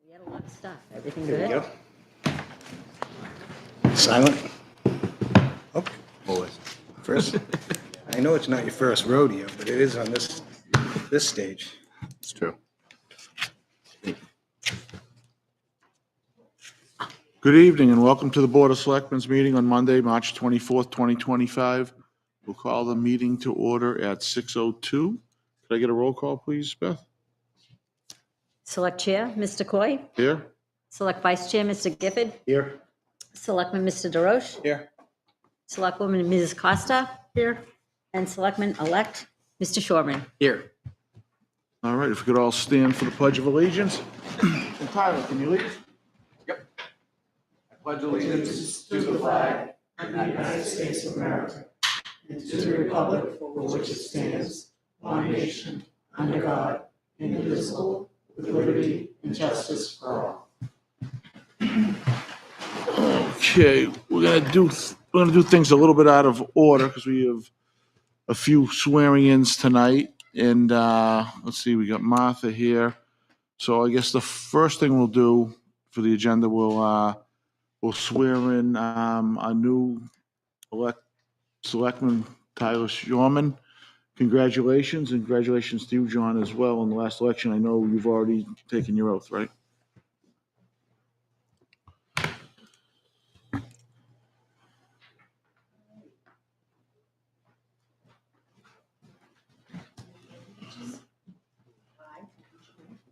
We had a lot of stuff. Everything There good? we go. Silent. Okay, boys. First, I know it's not your first rodeo, but it is on this stage. It's true. Good evening and welcome to the Board of Selectmen's meeting on Monday, March 24th, 2025. We'll call the meeting to order at 6:02. Could I get a roll call, please, Beth? Select Chair, Mr. Coy. Here? Select Vice Chair, Mr. Gifford. Here. Selectman, Mr. DeRoche. Here. Selectwoman, Mrs. Costa. Here. And Selectman-elect, Mr. Shorman. Here. All right, if we could all stand for the Pledge of Allegiance. And Tyler, can you lead? Yep. I pledge allegiance to the flag of the United States of America and to the republic for which it stands, one nation, under God, indivisible, with liberty and justice for all. Okay, we're gonna do things a little bit out of order because we have a few swearing-ins tonight. And let's see, we got Martha here. So I guess the first thing we'll do for the agenda, we'll swear in a new selectman, Tyler Shorman. Congratulations, and congratulations to you, John, as well. In the last election, I know you've already taken your oath, right?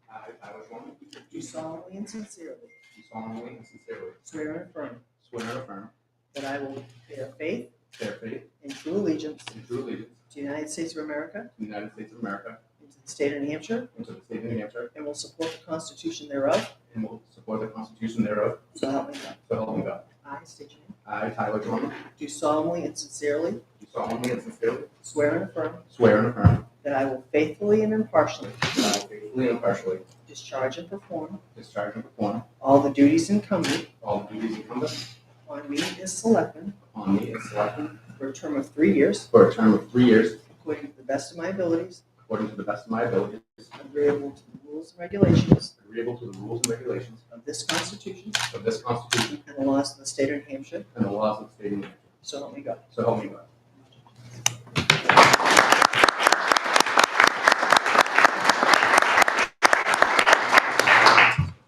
I, Tyler Shorman, Do solemnly and sincerely do solemnly and sincerely swear and affirm swear and affirm that I will bear faith bear faith and true allegiance and true allegiance to the United States of America to the United States of America and to the state of New Hampshire, and to the state of New Hampshire, and will support the Constitution thereof, and will support the Constitution thereof, so help me God. so help me God. I state your name. I, Tyler Shorman, Do solemnly and sincerely do solemnly and sincerely swear and affirm swear and affirm that I will faithfully and impartially that I will faithfully and impartially discharge and perform discharge and perform all the duties incumbent all the duties incumbent on me as selectman upon me as selectman for a term of 3 years, for a term of 3 years, according to the best of my abilities, according to the best of my abilities, agreeable to the rules and regulations agreeable to the rules and regulations of this Constitution of this Constitution and the laws of the state of New Hampshire, and the laws of the state of New Hampshire, so help me God. so help me God.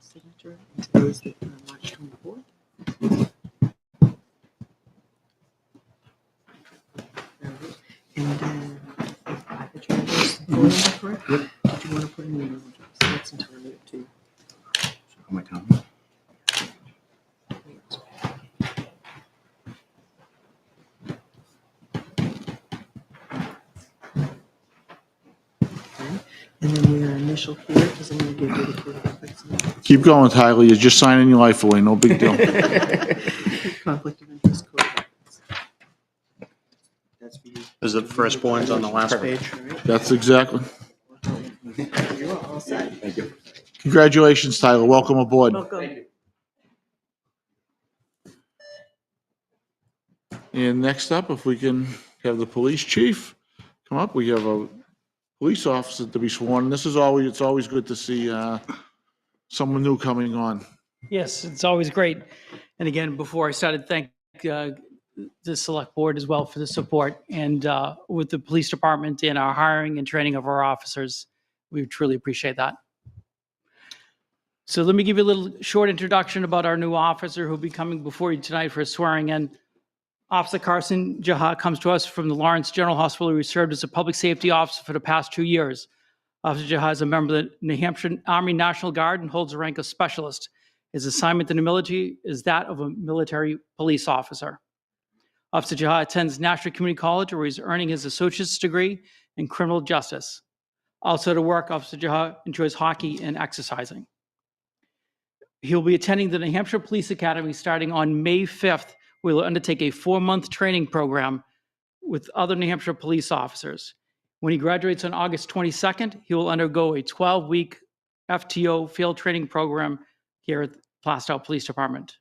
Signature, and today's the March 24th. And then, if I could try this phone number correct? Did you want to put an email address? That's entirely up to you. On my tongue. And then your initial here, because I'm going to give you the code of ethics. Keep going, Tyler. You're just signing your life away. No big deal. Conflict of interest code of ethics. That's for you. Is it the first ones on the last page? All right. That's exactly. You're all set. Thank you. Congratulations, Tyler. Welcome aboard. Welcome. And next up, if we can have the police chief come up, we have a police officer to be sworn. It's always good to see someone new coming on. Yes, it's always great. And again, before I started, thank the select board as well for the support, and with the police department and our hiring and training of our officers. We truly appreciate that. So let me give you a little short introduction about our new officer who'll be coming before you tonight for swearing in. Officer Carson Jaha comes to us from the Lawrence General Hospital, where he served as a public safety officer for the past 2 years. Officer Jaha is a member of the New Hampshire Army National Guard and holds the rank of specialist. His assignment in the military is that of a military police officer. Officer Jaha attends National Community College, where he's earning his associate's degree in criminal justice. Also to work, Officer Jaha enjoys hockey and exercising. He'll be attending the New Hampshire Police Academy starting on May 5th, where he'll undertake a 4-month training program with other New Hampshire police officers. When he graduates on August 22nd, he will undergo a 12-week FTO field training program here at Plastow Police Department.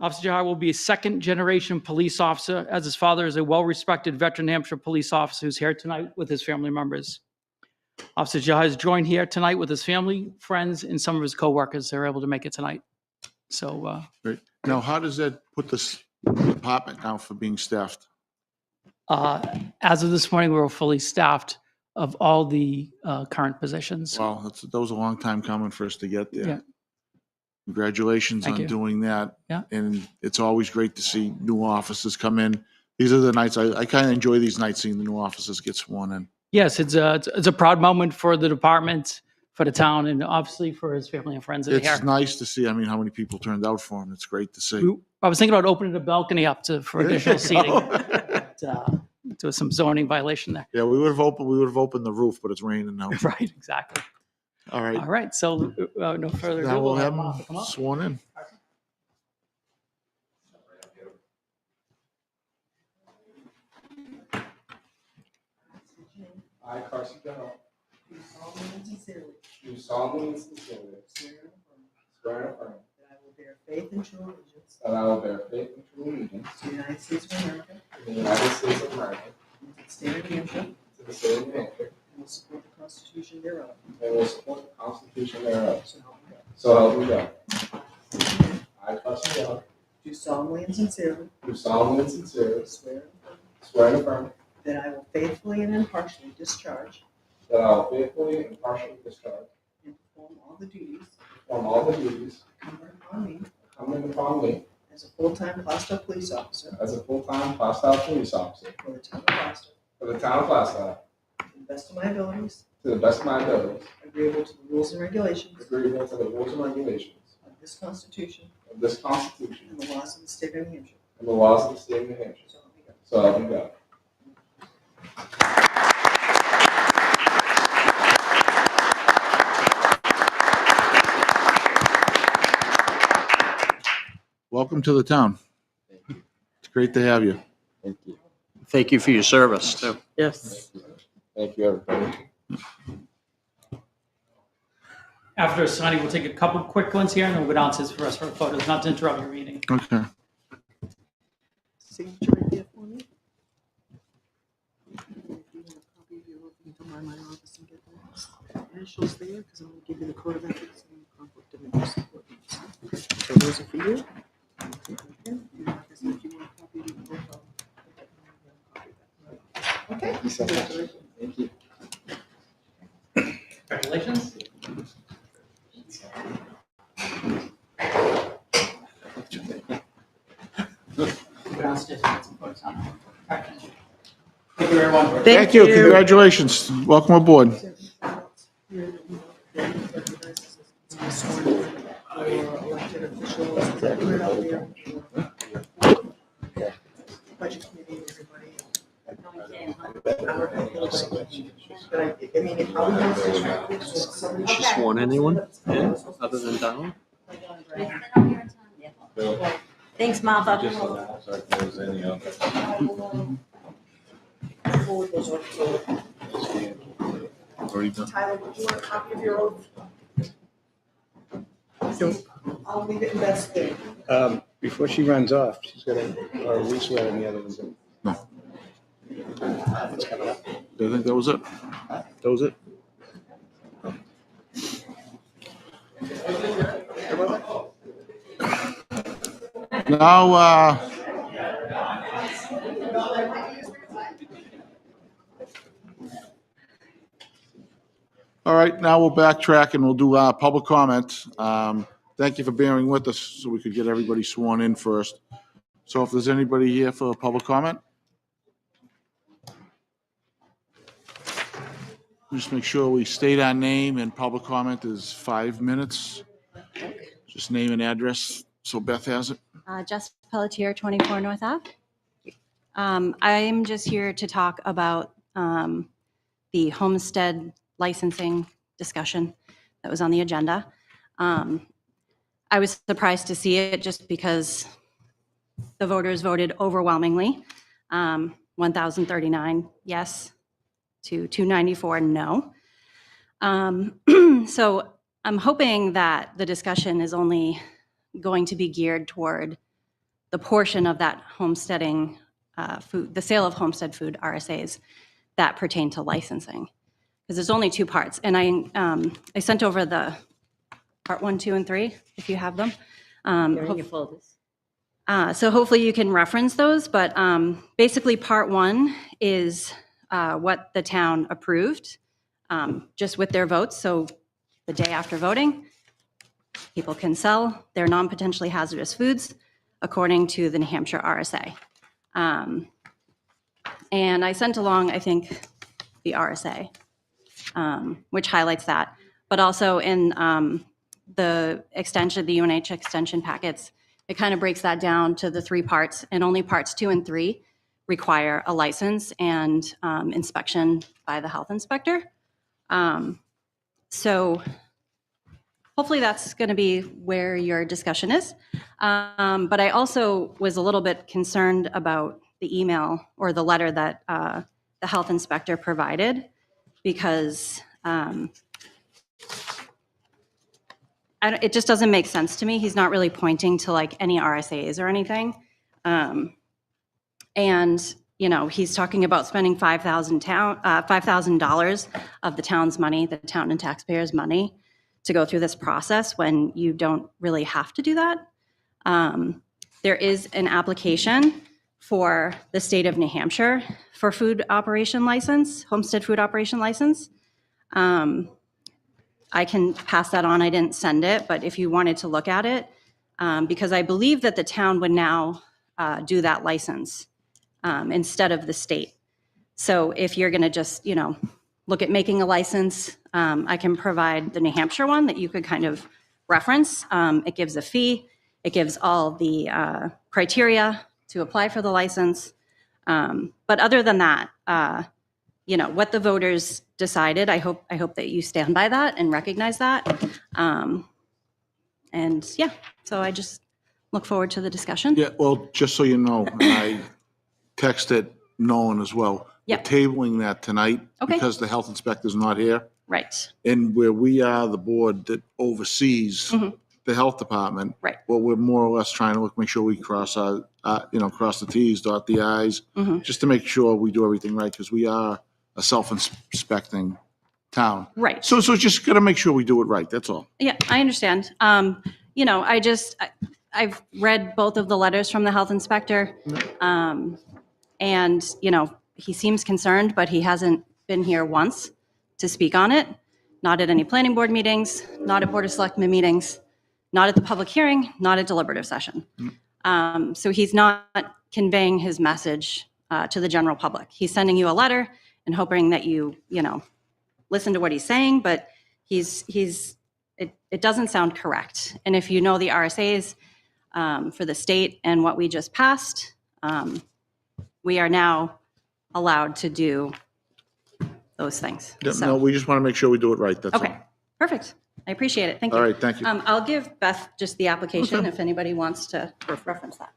Officer Jaha will be a second-generation police officer, as his father is a well-respected veteran New Hampshire police officer who's here tonight with his family members. Officer Jha has joined here tonight with his family, friends, and some of his coworkers. They're able to make it tonight. So Great. Now, how does that put this department now for being staffed? as of this morning, we're fully staffed of all the current positions. Well, that was a long time coming for us to get there. Yeah. Congratulations Thank on you. doing that. Yeah. And it's always great to see new officers come in. These are the nights, I kind of enjoy these nights, seeing the new officers get sworn in. Yes, it's a proud moment for the department, for the town, and obviously for his family and friends that are It's here. nice to see, I mean, how many people turned out for him. It's great to see. I was thinking about opening the balcony up for There you additional seating. go. But, there was some zoning violation there. Yeah, we would have opened the roof, but it's raining now. Right, exactly. All right. All right, so no further ado. Now we'll have Martha him come up. sworn in. I, Carson General, Do solemnly and sincerely do solemnly and sincerely swear and affirm swear and affirm that I will bear faith and true allegiance that I will bear faith and true allegiance to the United States of America to the United States of America, and to the state of New Hampshire, to the state of New Hampshire, and will support the Constitution thereof, and will support the Constitution thereof. so help me God. So help me God. I, Carson General, Do solemnly and sincerely do solemnly and sincerely swear and affirm swear and affirm that I will faithfully and impartially discharge that I will faithfully and impartially discharge, and perform all the duties perform all the duties incumbent upon me incumbent upon me as a full-time Gloucester police officer as a full-time hostile police officer for the town of Gloucester, for the town of Gloucester, to the best of my abilities, to the best of my abilities, agreeable to the rules and regulations agreeable to the rules and regulations of this Constitution of this Constitution and the laws of the state of New Hampshire. and the laws of the state of New Hampshire. So help me God. So help me God. Welcome to the town. It's great to have you. Thank you. Thank you for your service, too. Yes. Thank you, everybody. After signing, we'll take a couple quick ones here, and then we'll go downstairs for us for photos, not to interrupt your meeting. Okay. Signature right there for me. If you want a copy of your oath, you can come by my office and get that. Initials there, because I'm going to give you the code of ethics and conflict of interest. So those are for you. And like I said, if you want a copy, you can go from. Okay. Thank you so much. Thank you. Congratulations. Go downstairs and get some photos on. All right. Thank you, everyone. Thank you. Congratulations. Welcome aboard. Budget committee, everybody. I mean, if I was. She sworn anyone in other than Donald? Thanks, Martha. Tyler, would you want a copy of your oath? I'll leave it in Beth's thing. Before she runs off, she's got a, or we swear in the other ones. No. I think that was it. That was it. Now, all right, now we'll backtrack and we'll do public comment. Thank you for bearing with us so we could get everybody sworn in first. So if there's anybody here for public comment? Just make sure we state our name, and public comment is 5 minutes. Just name and address, so Beth has it. Jess Pelletier, 24 North Ave. I'm just here to talk about the homestead licensing discussion that was on the agenda. I was surprised to see it just because the voters voted overwhelmingly, 1,039 yes to 294 no. So I'm hoping that the discussion is only going to be geared toward the portion of that homesteading food, the sale of homestead food RSAs that pertain to licensing. because there's only 2 parts. And I sent over the part 1, 2, and 3, if you have them. They're in your folders. So hopefully you can reference those, but basically part 1 is what the town approved, just with their votes. So the day after voting, people can sell their non-potentially hazardous foods according to the New Hampshire RSA. And I sent along, I think, the RSA, which highlights that. But also in the extension, the UNH extension packets, it kind of breaks that down to the 3 parts, and only parts 2 and 3 require a license and inspection by the health inspector. So hopefully that's going to be where your discussion is. But I also was a little bit concerned about the email or the letter that the health inspector provided, because it just doesn't make sense to me. He's not really pointing to like any RSAs or anything. And, you know, he's talking about spending $5,000 of the town's money, the town and taxpayers' money, to go through this process when you don't really have to do that. There is an application for the state of New Hampshire for food operation license, homestead food operation license. I can pass that on. I didn't send it, but if you wanted to look at it, because I believe that the town would now do that license instead of the state. So if you're going to just, you know, look at making a license, I can provide the New Hampshire one that you could kind of reference. It gives a fee. It gives all the criteria to apply for the license. But other than that, you know, what the voters decided, I hope that you stand by that and recognize that. And yeah, so I just look forward to the discussion. Yeah, well, just so you know, and I texted Nolan as well. Yep. We're tabling that tonight Okay. because the health inspector's not here. Right, And where we are the board that oversees Mhm. the health department. Right. Well, we're more or less trying to make sure we cross cross the Ts, dot the Is, Mhm. just to make sure we do everything right, because we are a self-inspecting town. right. So just gotta make sure we do it right, that's all. Yeah, I understand. You know, I've read both of the letters from the health inspector. And, you know, he seems concerned, but he hasn't been here once to speak on it. Not at any planning board meetings, not at Board of Selectmen meetings, not at the public hearing, not at deliberative session. So he's not conveying his message to the general public. He's sending you a letter and hoping that you know, listen to what he's saying, but it doesn't sound correct. And if you know the RSAs for the state and what we just passed, we are now allowed to do those things. Yeah, So- no, we just want to make sure we do it right, that's all. Okay, perfect. I appreciate it. Thank you. All right, thank you. I'll give Beth just the application Okay. if anybody wants to reference that.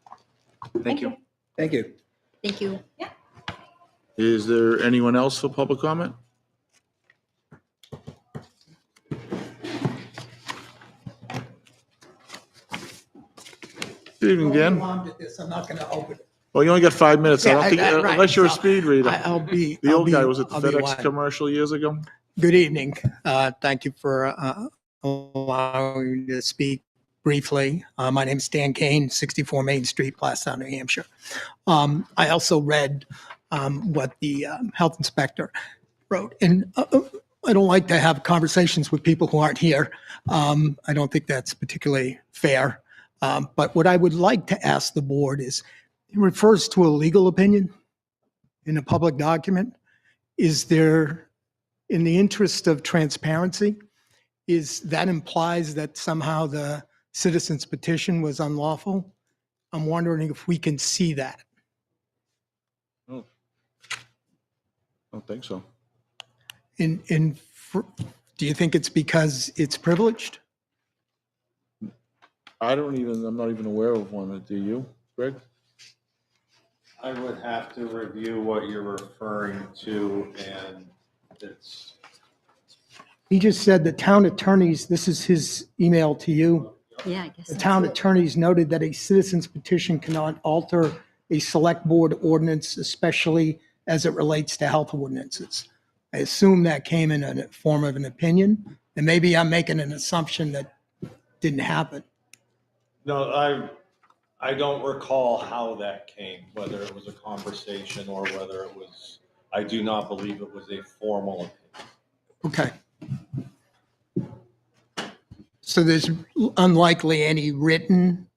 Thank you. Thank you. Thank you. Is there anyone else for public comment? Good evening, Dan. Alarmed at this, I'm not going to open it. Well, you only got 5 minutes. I don't think, Right, unless you're a so speed reader. I'll be. The I'll old be- guy was at the I'll be FedEx wide. commercial years ago. Good evening. Thank you for allowing me to speak briefly. My name is Stan Kane, 64 Main Street, Plastown, New Hampshire. I also read what the health inspector wrote, and I don't like to have conversations with people who aren't here. I don't think that's particularly fair. But what I would like to ask the board is, it refers to a legal opinion in a public document. Is there, in the interest of transparency, that implies that somehow the citizen's petition was unlawful? I'm wondering if we can see that. I don't think so. Do you think it's because it's privileged? I'm not even aware of one. Do you, Greg? I would have to review what you're referring to, and it's, He just said the town attorneys, this is his email to you. Yeah, I guess. The town attorneys noted that a citizen's petition cannot alter a select board ordinance, especially as it relates to health ordinances. I assume that came in a form of an opinion, and maybe I'm making an assumption that didn't happen. No, I don't recall how that came, whether it was a conversation or whether it was, I do not believe it was a formal opinion. Okay. So there's unlikely any written,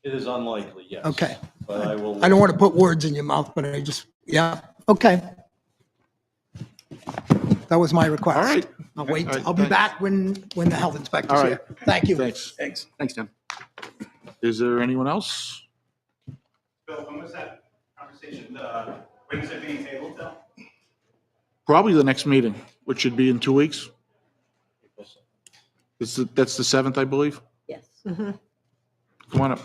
It is unlikely, yes. okay. But I will. I don't want to put words in your mouth, but I just, yeah, okay. That was my request. All right. I'll wait. All right, I'll be thanks. back when the health inspector's All right. here. Thank you. Thanks. Thanks. Thanks, Tim. Is there anyone else? Bill, when was that conversation, when is it being tabled till? Probably the next meeting, which should be in 2 weeks. That's the 7th, I believe. Yes. Come on up.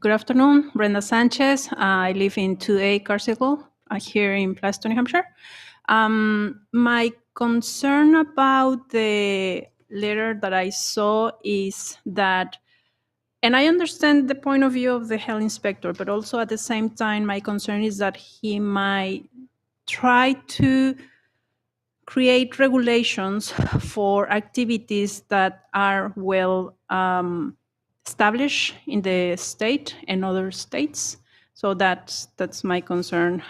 Good afternoon, Brenda Sanchez. I live in 2A Carsicle here in Plaston, New Hampshire. My concern about the letter that I saw is that, and I understand the point of view of the health inspector, but also at the same time, my concern is that he might try to create regulations for activities that are well established in the state and other states. So that's my concern.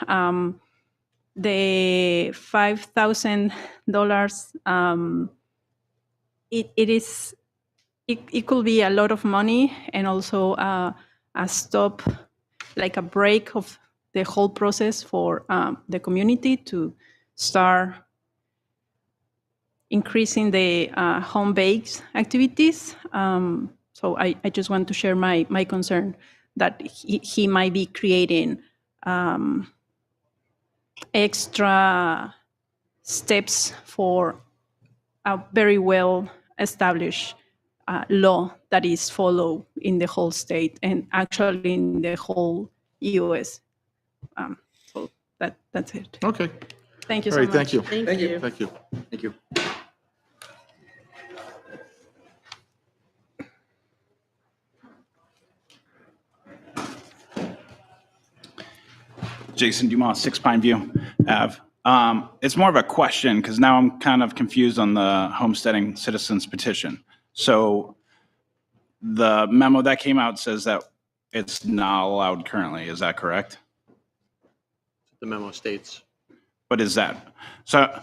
The $5,000, it could be a lot of money, and also a stop, like a break of the whole process for the community to start increasing the home-based activities. So I just want to share my concern that he might be creating extra steps for a very well-established law that is followed in the whole state and actually in the whole U.S. So that's it. Okay. Thank you All so right, much. thank you. Thank you. Thank you. Thank you. Jason Dumas, 6 Pine View Ave. It's more of a question because now I'm kind of confused on the homesteading citizens petition. So the memo that came out says that it's not allowed currently. Is that correct? The memo states. What is that? So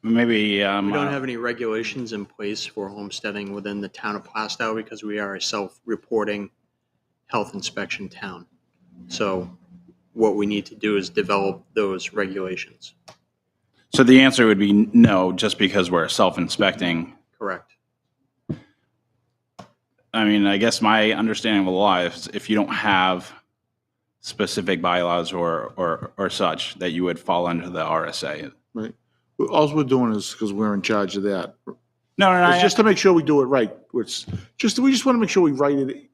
maybe We don't have any regulations in place for homesteading within the town of Plastow because we are a self-reporting health inspection town. So what we need to do is develop those regulations. So the answer would be no, just because we're self-inspecting. Correct. I mean, I guess my understanding of the law is if you don't have specific bylaws or such, that you would fall under the RSA. Right. All we're doing is, because we're in charge of that, No, it's just to make sure we do it right. We just want to make sure we write it,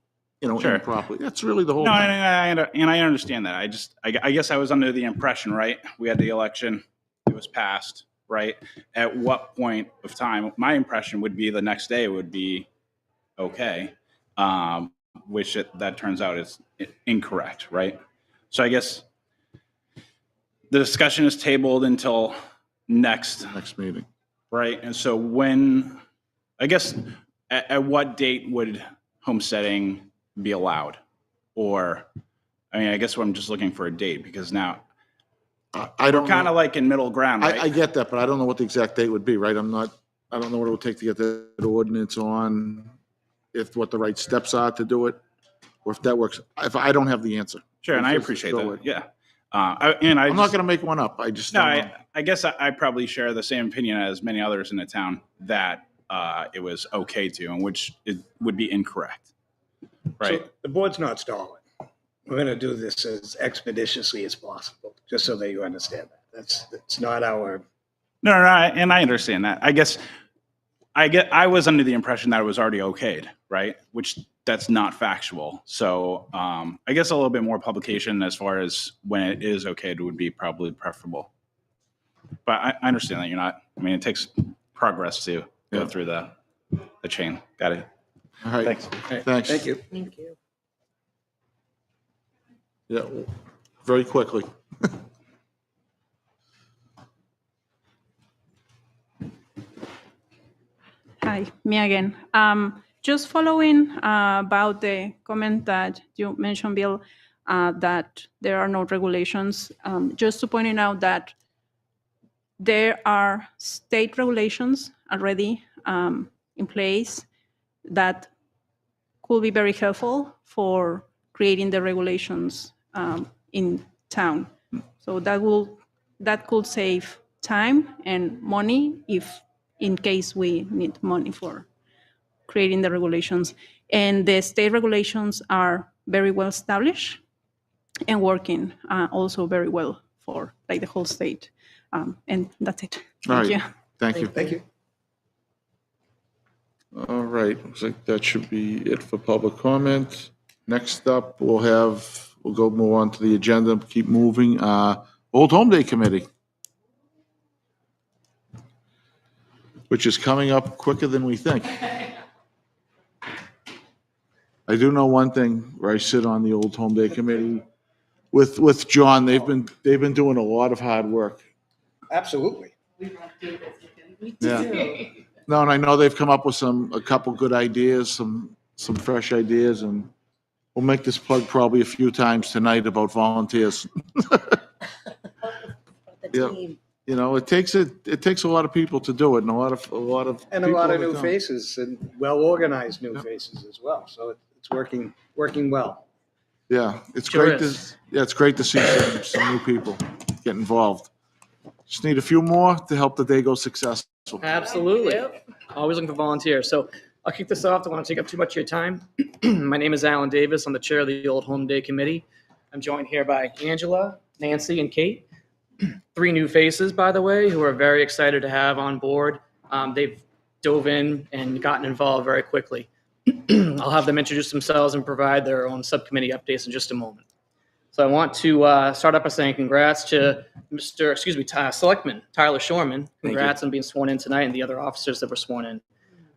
Sure. in properly. That's really the whole No, thing. and I understand that. I guess I was under the impression, right? We had the election, it was passed, right? At what point of time, my impression would be the next day would be okay, which that turns out is incorrect, right? So I guess the discussion is tabled until next meeting. right? And so when, I guess, at what date would homesteading be allowed? Or, I mean, I guess I'm just looking for a date because now I don't kind know. of like in middle ground, right? I get that, but I don't know what the exact date would be, right? I don't know what it would take to get the ordinance on, what the right steps are to do it, or if that works. If I don't have the answer. Sure, and I Let's appreciate go that. with it. Yeah. I'm not going to make one up. I just No, don't know. I guess I probably share the same opinion as many others in the town that it was okay to, and which it would be incorrect. Right. So the board's not stalling. We're going to do this as expeditiously as possible, just so that you understand that. That's not our, No, and I understand that. I guess I was under the impression that it was already okayed, right? Which that's not factual. So I guess a little bit more publication as far as when it is okayed would be probably preferable. But I understand that you're not. I mean, it takes progress to go Yeah. through the chain. Got it. All right. Thanks. Thanks. thank you. Thank you. Yeah, very quickly. Hi, me again. Just following about the comment that you mentioned, Bill, that there are no regulations. Just to pointing out that there are state regulations already in place that could be very helpful for creating the regulations in town. So that could save time and money if in case we need money for creating the regulations. And the state regulations are very well established and working also very well for like the whole state. And that's it. All Thank right. you. Thank you. Thank you. All right, looks like that should be it for public comment. Next up, we'll go move on to the agenda, keep moving. Old Home Day Committee, which is coming up quicker than we think. I do know one thing, where I sit on the Old Home Day Committee with John, they've been doing a lot of hard work. Absolutely. Yeah. No, and I know they've come up with a couple good ideas, some fresh ideas, and we'll make this plug probably a few times tonight about volunteers. Yeah. You know, it takes a lot of people to do it, and a lot of And a people lot of that new don't. faces and well-organized new faces as well. So it's working well. Yeah, it's Sure great is. it's great to see some new people get involved. Just need a few more to help the day go successful. Absolutely. Always looking for volunteers. So I'll kick this off. I don't want to take up too much of your time. My name is Alan Davis. I'm the chair of the Old Home Day Committee. I'm joined here by Angela, Nancy, and Kate. 3 new faces, by the way, who are very excited to have on board. They've dove in and gotten involved very quickly. I'll have them introduce themselves and provide their own subcommittee updates in just a moment. So I want to start up by saying congrats to Selectman Tyler Shorman. Congrats on being sworn in tonight and the other officers that were sworn in.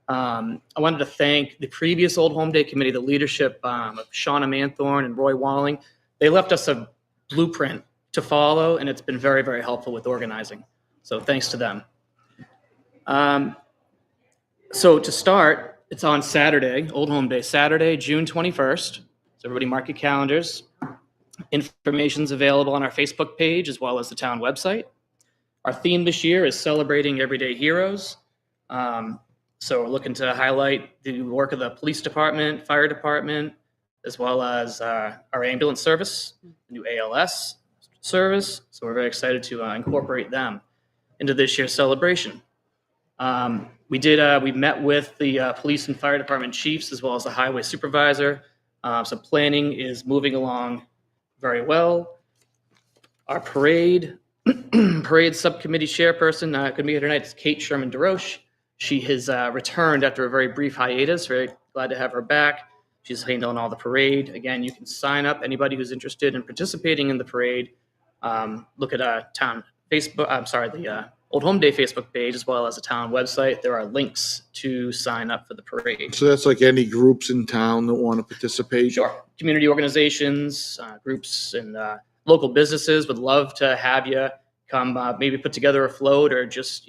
I wanted to thank the previous Old Home Day Committee, the leadership of Shauna Manthorn and Roy Walling. They left us a blueprint to follow, and it's been very, very helpful with organizing. So thanks to them. So to start, it's on Saturday, Old Home Day, Saturday, June 21st. So everybody mark your calendars. Information's available on our Facebook page as well as the town website. Our theme this year is celebrating everyday heroes. So we're looking to highlight the work of the police department, fire department, as well as our ambulance service, the new ALS service. So we're very excited to incorporate them into this year's celebration. We met with the police and fire department chiefs as well as the highway supervisor. So planning is moving along very well. Our parade subcommittee chairperson going to be here tonight is Kate Sherman DeRoche. She has returned after a very brief hiatus. Very glad to have her back. She's handling all the parade. Again, you can sign up. Anybody who's interested in participating in the parade, look at town Facebook. The Old Home Day Facebook page as well as the town website. There are links to sign up for the parade. So that's like any groups in town that want to participate? Sure. Community organizations, groups, and local businesses would love to have you come maybe put together a float or just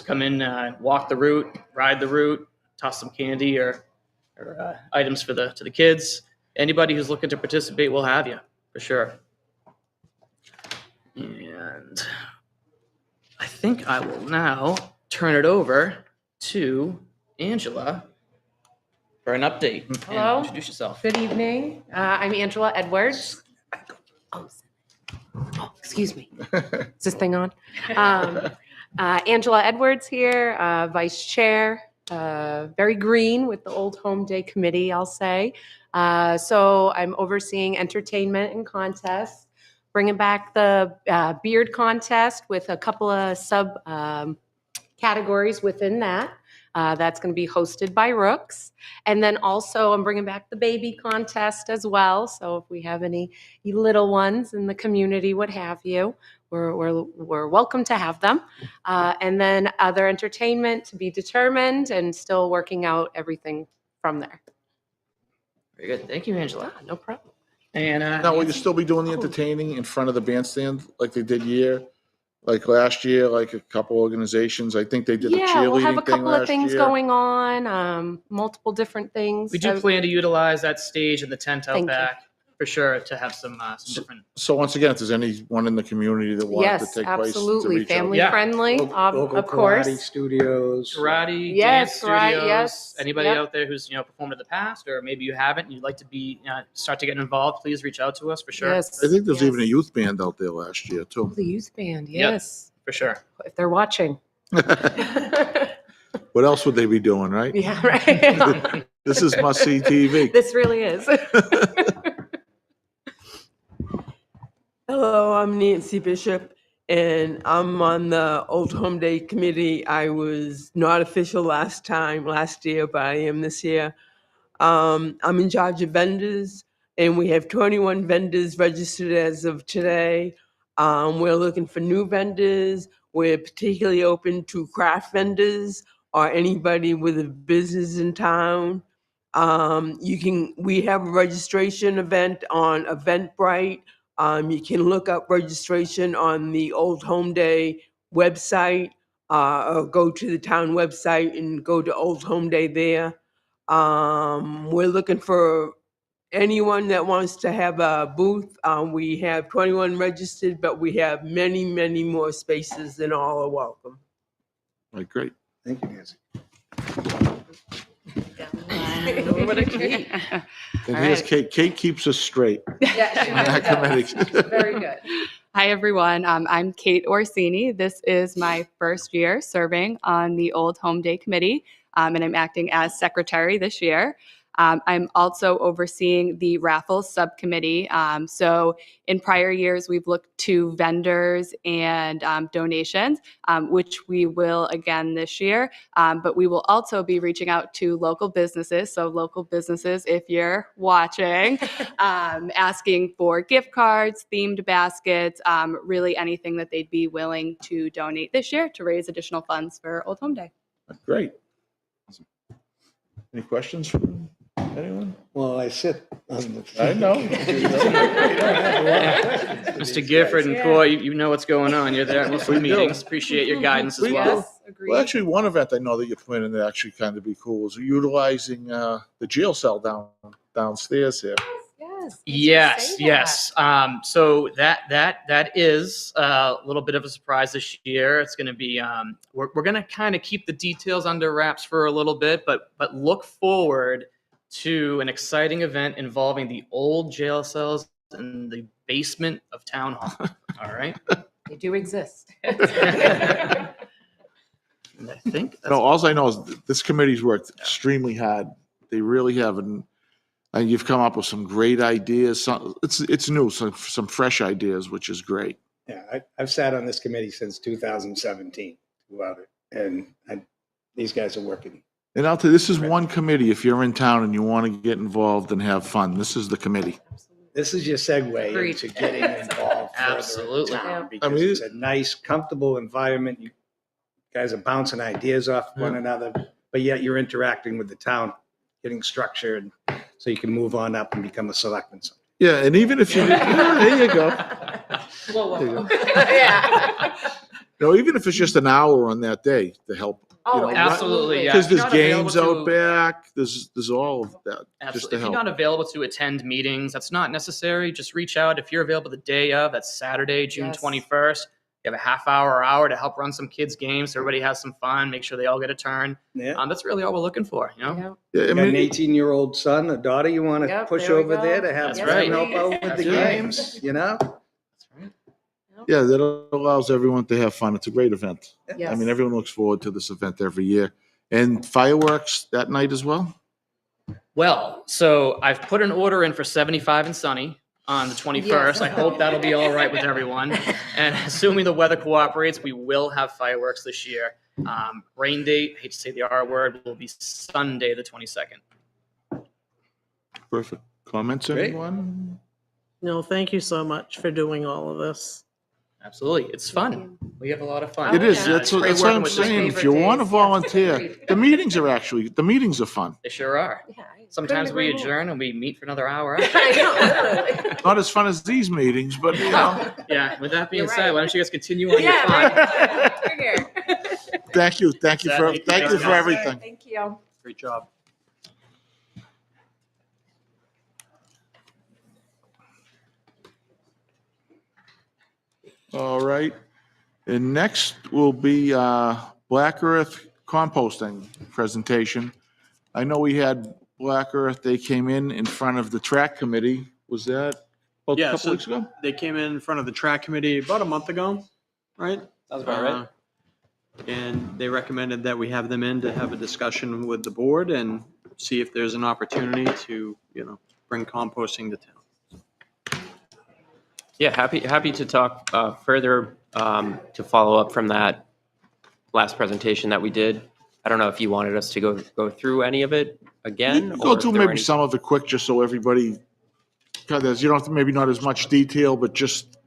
come in, walk the route, ride the route, toss some candy or items to the kids. Anybody who's looking to participate will have you, for sure. And I think I will now turn it over to Angela for an update. Hello. And introduce yourself. Good evening. I'm Angela Edwards. Excuse me. Is this thing on? Angela Edwards here, Vice Chair, very green with the Old Home Day Committee, I'll say. So I'm overseeing entertainment and contests, bringing back the beard contest with a couple of sub categories within that. That's going to be hosted by Rooks. And then also I'm bringing back the baby contest as well. So if we have any little ones in the community, what have you, we're welcome to have them. And then other entertainment to be determined and still working out everything from there. Very good. Thank you, Angela. No problem. And Now, will you still be doing the entertaining in front of the bandstand like they did like last year, like a couple organizations? I think they did the Yeah, we'll have a cheerleading thing couple of last things year. going on, multiple different things. we do So plan to utilize that stage and the tent out Thank you. back for sure to have some different. So once again, if there's anyone in the community that wants Yes, to take place, to absolutely. reach out. Family Yeah. friendly, Local of karate course. studios. Karate, Yes, dance right, studios. yes, Anybody yep. out there who's performed in the past, or maybe you haven't, and you'd like to be start to get involved, please reach out to us for sure. Yes. I think there's even a yes. youth band out there last year Oh, too. the youth band, Yep. yes. For sure. If they're watching. What else would they be doing, right? Yeah, right. This is must-see TV. This really is. Hello, I'm Nancy Bishop, and I'm on the Old Home Day Committee. I was not official last year, but I am this year. I'm in charge of vendors, and we have 21 vendors registered as of today. We're looking for new vendors. We're particularly open to craft vendors or anybody with a business in town. We have a registration event on Eventbrite. You can look up registration on the Old Home Day website, or go to the town website and go to Old Home Day there. We're looking for anyone that wants to have a booth. We have 21 registered, but we have many, many more spaces, and all are welcome. Right, great. Thank you, Nancy. And here's Kate. Kate keeps us straight. Yeah, she On that really does. committee. Very good. Hi, everyone. I'm Kate Orsini. This is my first year serving on the Old Home Day Committee, and I'm acting as secretary this year. I'm also overseeing the raffles subcommittee. So in prior years, we've looked to vendors and donations, which we will again this year. But we will also be reaching out to local businesses. So local businesses, if you're watching, asking for gift cards, themed baskets, really anything that they'd be willing to donate this year to raise additional funds for Old Home Day. Great. Any questions from anyone? Well, I sit on the. I know. Mr. Gifford and Coy, you know what's going on. You're there at most of the We do. meetings. Appreciate your guidance as We well. do. Well, actually, one event I know that you're planning to actually kind of be cool is utilizing the jail cell downstairs here. Yes. So that is a little bit of a surprise this year. It's going to be we're going to kind of keep the details under wraps for a little bit, but look forward to an exciting event involving the old jail cells in the basement of Town Hall. All right. They do exist. And I think that's No, all I know is this committee's worked extremely hard. They really have, and you've come up with some great ideas. It's new, some fresh ideas, which is great. Yeah, I've sat on this committee since 2017 throughout it, and these guys are working. And I'll tell you, this is one committee. If you're in town and you want to get involved and have fun, this is the committee. This is your segue Agreed. into getting involved further in Absolutely. town, I mean, because it's a nice, comfortable environment. You guys are bouncing ideas off one another, but yet you're interacting with the town, getting structured, so you can move on up and become a selectman. Yeah, and even if you, there you go. Whoa. Yeah. No, even if it's just an hour on that day to help. Oh, absolutely. Yeah. Because If you're there's not available games out to- back. There's all of that. Just Absolutely. to If you're help. not available to attend meetings, that's not necessary. Just reach out. If you're available the day of, that's Saturday, June Yes. 21st. You have a half hour or hour to help run some kids' games so everybody has some fun, make sure they all get a turn. Yeah. That's really all we're looking for, you know? Yeah. Yeah, I You got an mean, 18-year-old son, a daughter you want to Yep, push there we over go. there to have That's them right. help out with That's the right. games, you know? yeah, that allows everyone to have fun. It's a great event. Yes. I mean, everyone looks forward to this event every year. And fireworks that night as well? Well, so I've put an order in for 75 and sunny on the 21st. Yes. I hope that'll be all right with everyone. And assuming the weather cooperates, we will have fireworks this year. Rain date, I hate to say the R word, will be Sunday, the 22nd. Perfect. Comments, Great. anyone? No, thank you so much for doing all of this. Absolutely. It's fun. We have a lot of fun. It is, And, that's it's great what working I'm with the saying. schools. If you want to days. Yeah, volunteer, agreed. the meetings are fun. They sure are. Yeah, I Sometimes couldn't we agree more. adjourn and we meet for another hour. I know, literally. Not as fun as these meetings, but you know. Yeah, with that being You're said, right. why don't you guys continue on your Yeah, fun? right. We're here. Thank you Thank you for guys. everything. Thank you. Great job. All right. And next will be Black Earth composting presentation. I know we had Black Earth, they came in front of the track committee. Was that about a Yeah, couple so weeks ago? they came in front of the track committee about a month ago, right? Sounds about right. And they recommended that we have them in to have a discussion with the board and see if there's an opportunity to, bring composting to town. Yeah, happy to talk further to follow up from that last presentation that we did. I don't know if you wanted us to go through any of it again. Go or if through there were maybe any- some of it quick, just so everybody, kind of, you don't have to, maybe not as much detail, but just,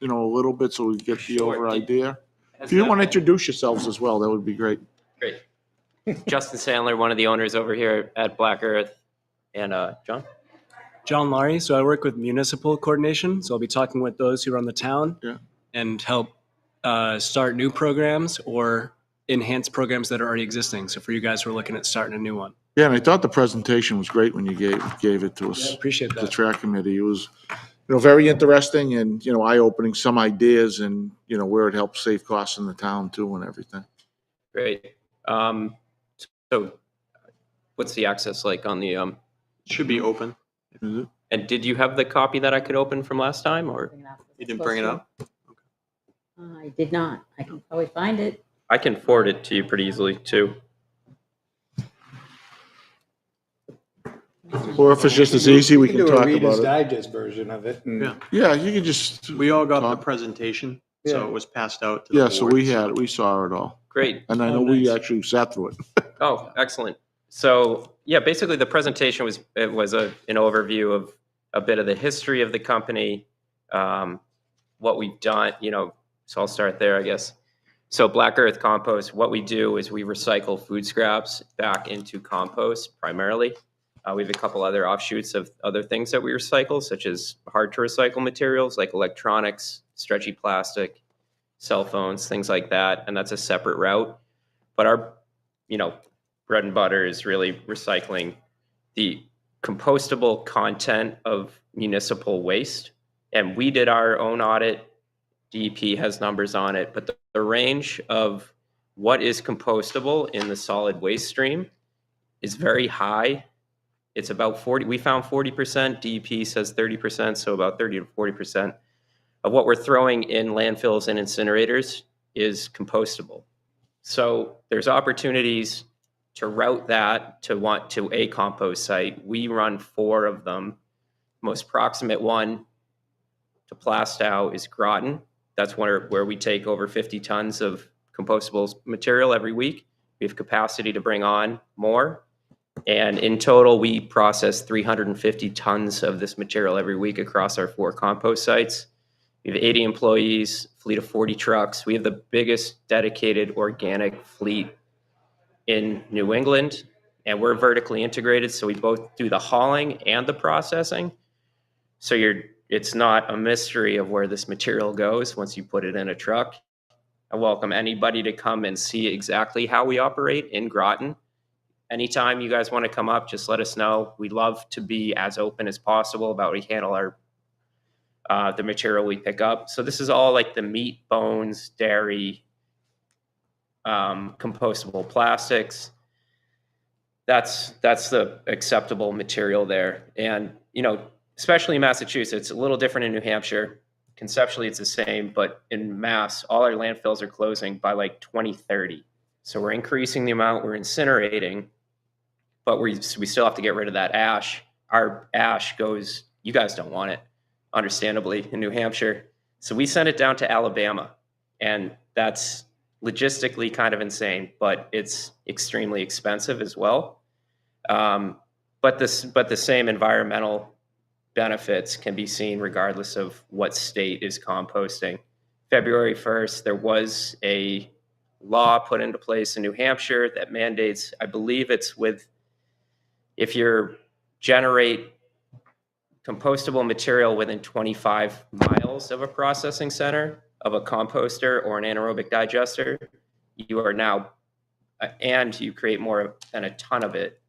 a little bit so we get the Sure. over idea. Has If you that want to been- introduce yourselves as well, that would be great. Great. Justin Sandler, one of the owners over here at Black Earth. And John? John Laurie. So I work with municipal coordination. So I'll be talking with those who run the town and help start new programs or enhance programs that are already existing. So for you guys, we're looking at starting a new one. Yeah, and I thought the presentation was great when you gave it to us. Yeah, appreciate The that. track committee. It was, very interesting and, eye-opening, some ideas and, where it helps save costs in the town too and everything. Great. So what's the access like on the? Should be open. Is it? And did you have the copy that I could open from last time, or? You didn't bring it up? I did not. I can probably find it. I can forward it to you pretty easily too. Or if it's just as easy, we can do a talk Reader's about it. Digest version of it. and- Yeah. Yeah, you can just. We all got the talk. presentation, Yeah. so it was passed out to the Yeah, board. so we saw it all. Great. And I know we actually sat through it. Oh, excellent. So yeah, basically the presentation was an overview of a bit of the history of the company, what we've done, so I'll start there, I guess. So Black Earth Compost, what we do is we recycle food scraps back into compost primarily. We have a couple other offshoots of other things that we recycle, such as hard to recycle materials like electronics, stretchy plastic, cell phones, things like that. And that's a separate route. But our, bread and butter is really recycling the compostable content of municipal waste. And we did our own audit. DEP has numbers on it, but the range of what is compostable in the solid waste stream is very high. It's about 40, we found 40%, DEP says 30%, so about 30 to 40% of what we're throwing in landfills and incinerators is compostable. So there's opportunities to route that to a compost site. We run 4 of them. Most proximate one to Plastow is Groton. That's where we take over 50 tons of compostable material every week. We have capacity to bring on more. And in total, we process 350 tons of this material every week across our 4 compost sites. We have 80 employees, fleet of 40 trucks. We have the biggest dedicated organic fleet in New England, and we're vertically integrated, so we both do the hauling and the processing. So it's not a mystery of where this material goes once you put it in a truck. I welcome anybody to come and see exactly how we operate in Groton. Anytime you guys want to come up, just let us know. We love to be as open as possible about how we handle the material we pick up. So this is all like the meat, bones, dairy, compostable plastics. That's the acceptable material there. And, especially in Massachusetts, a little different in New Hampshire. Conceptually, it's the same, but in Mass, all our landfills are closing by like 2030. So we're increasing the amount we're incinerating, but we still have to get rid of that ash. Our ash goes, you guys don't want it, understandably, in New Hampshire. So we send it down to Alabama, and that's logistically kind of insane, but it's extremely expensive as well. But the same environmental benefits can be seen regardless of what state is composting. February 1st, there was a law put into place in New Hampshire that mandates, I believe it's if you generate compostable material within 25 miles of a processing center, of a composter or an anaerobic digester, you are now, and you create more than a ton of it,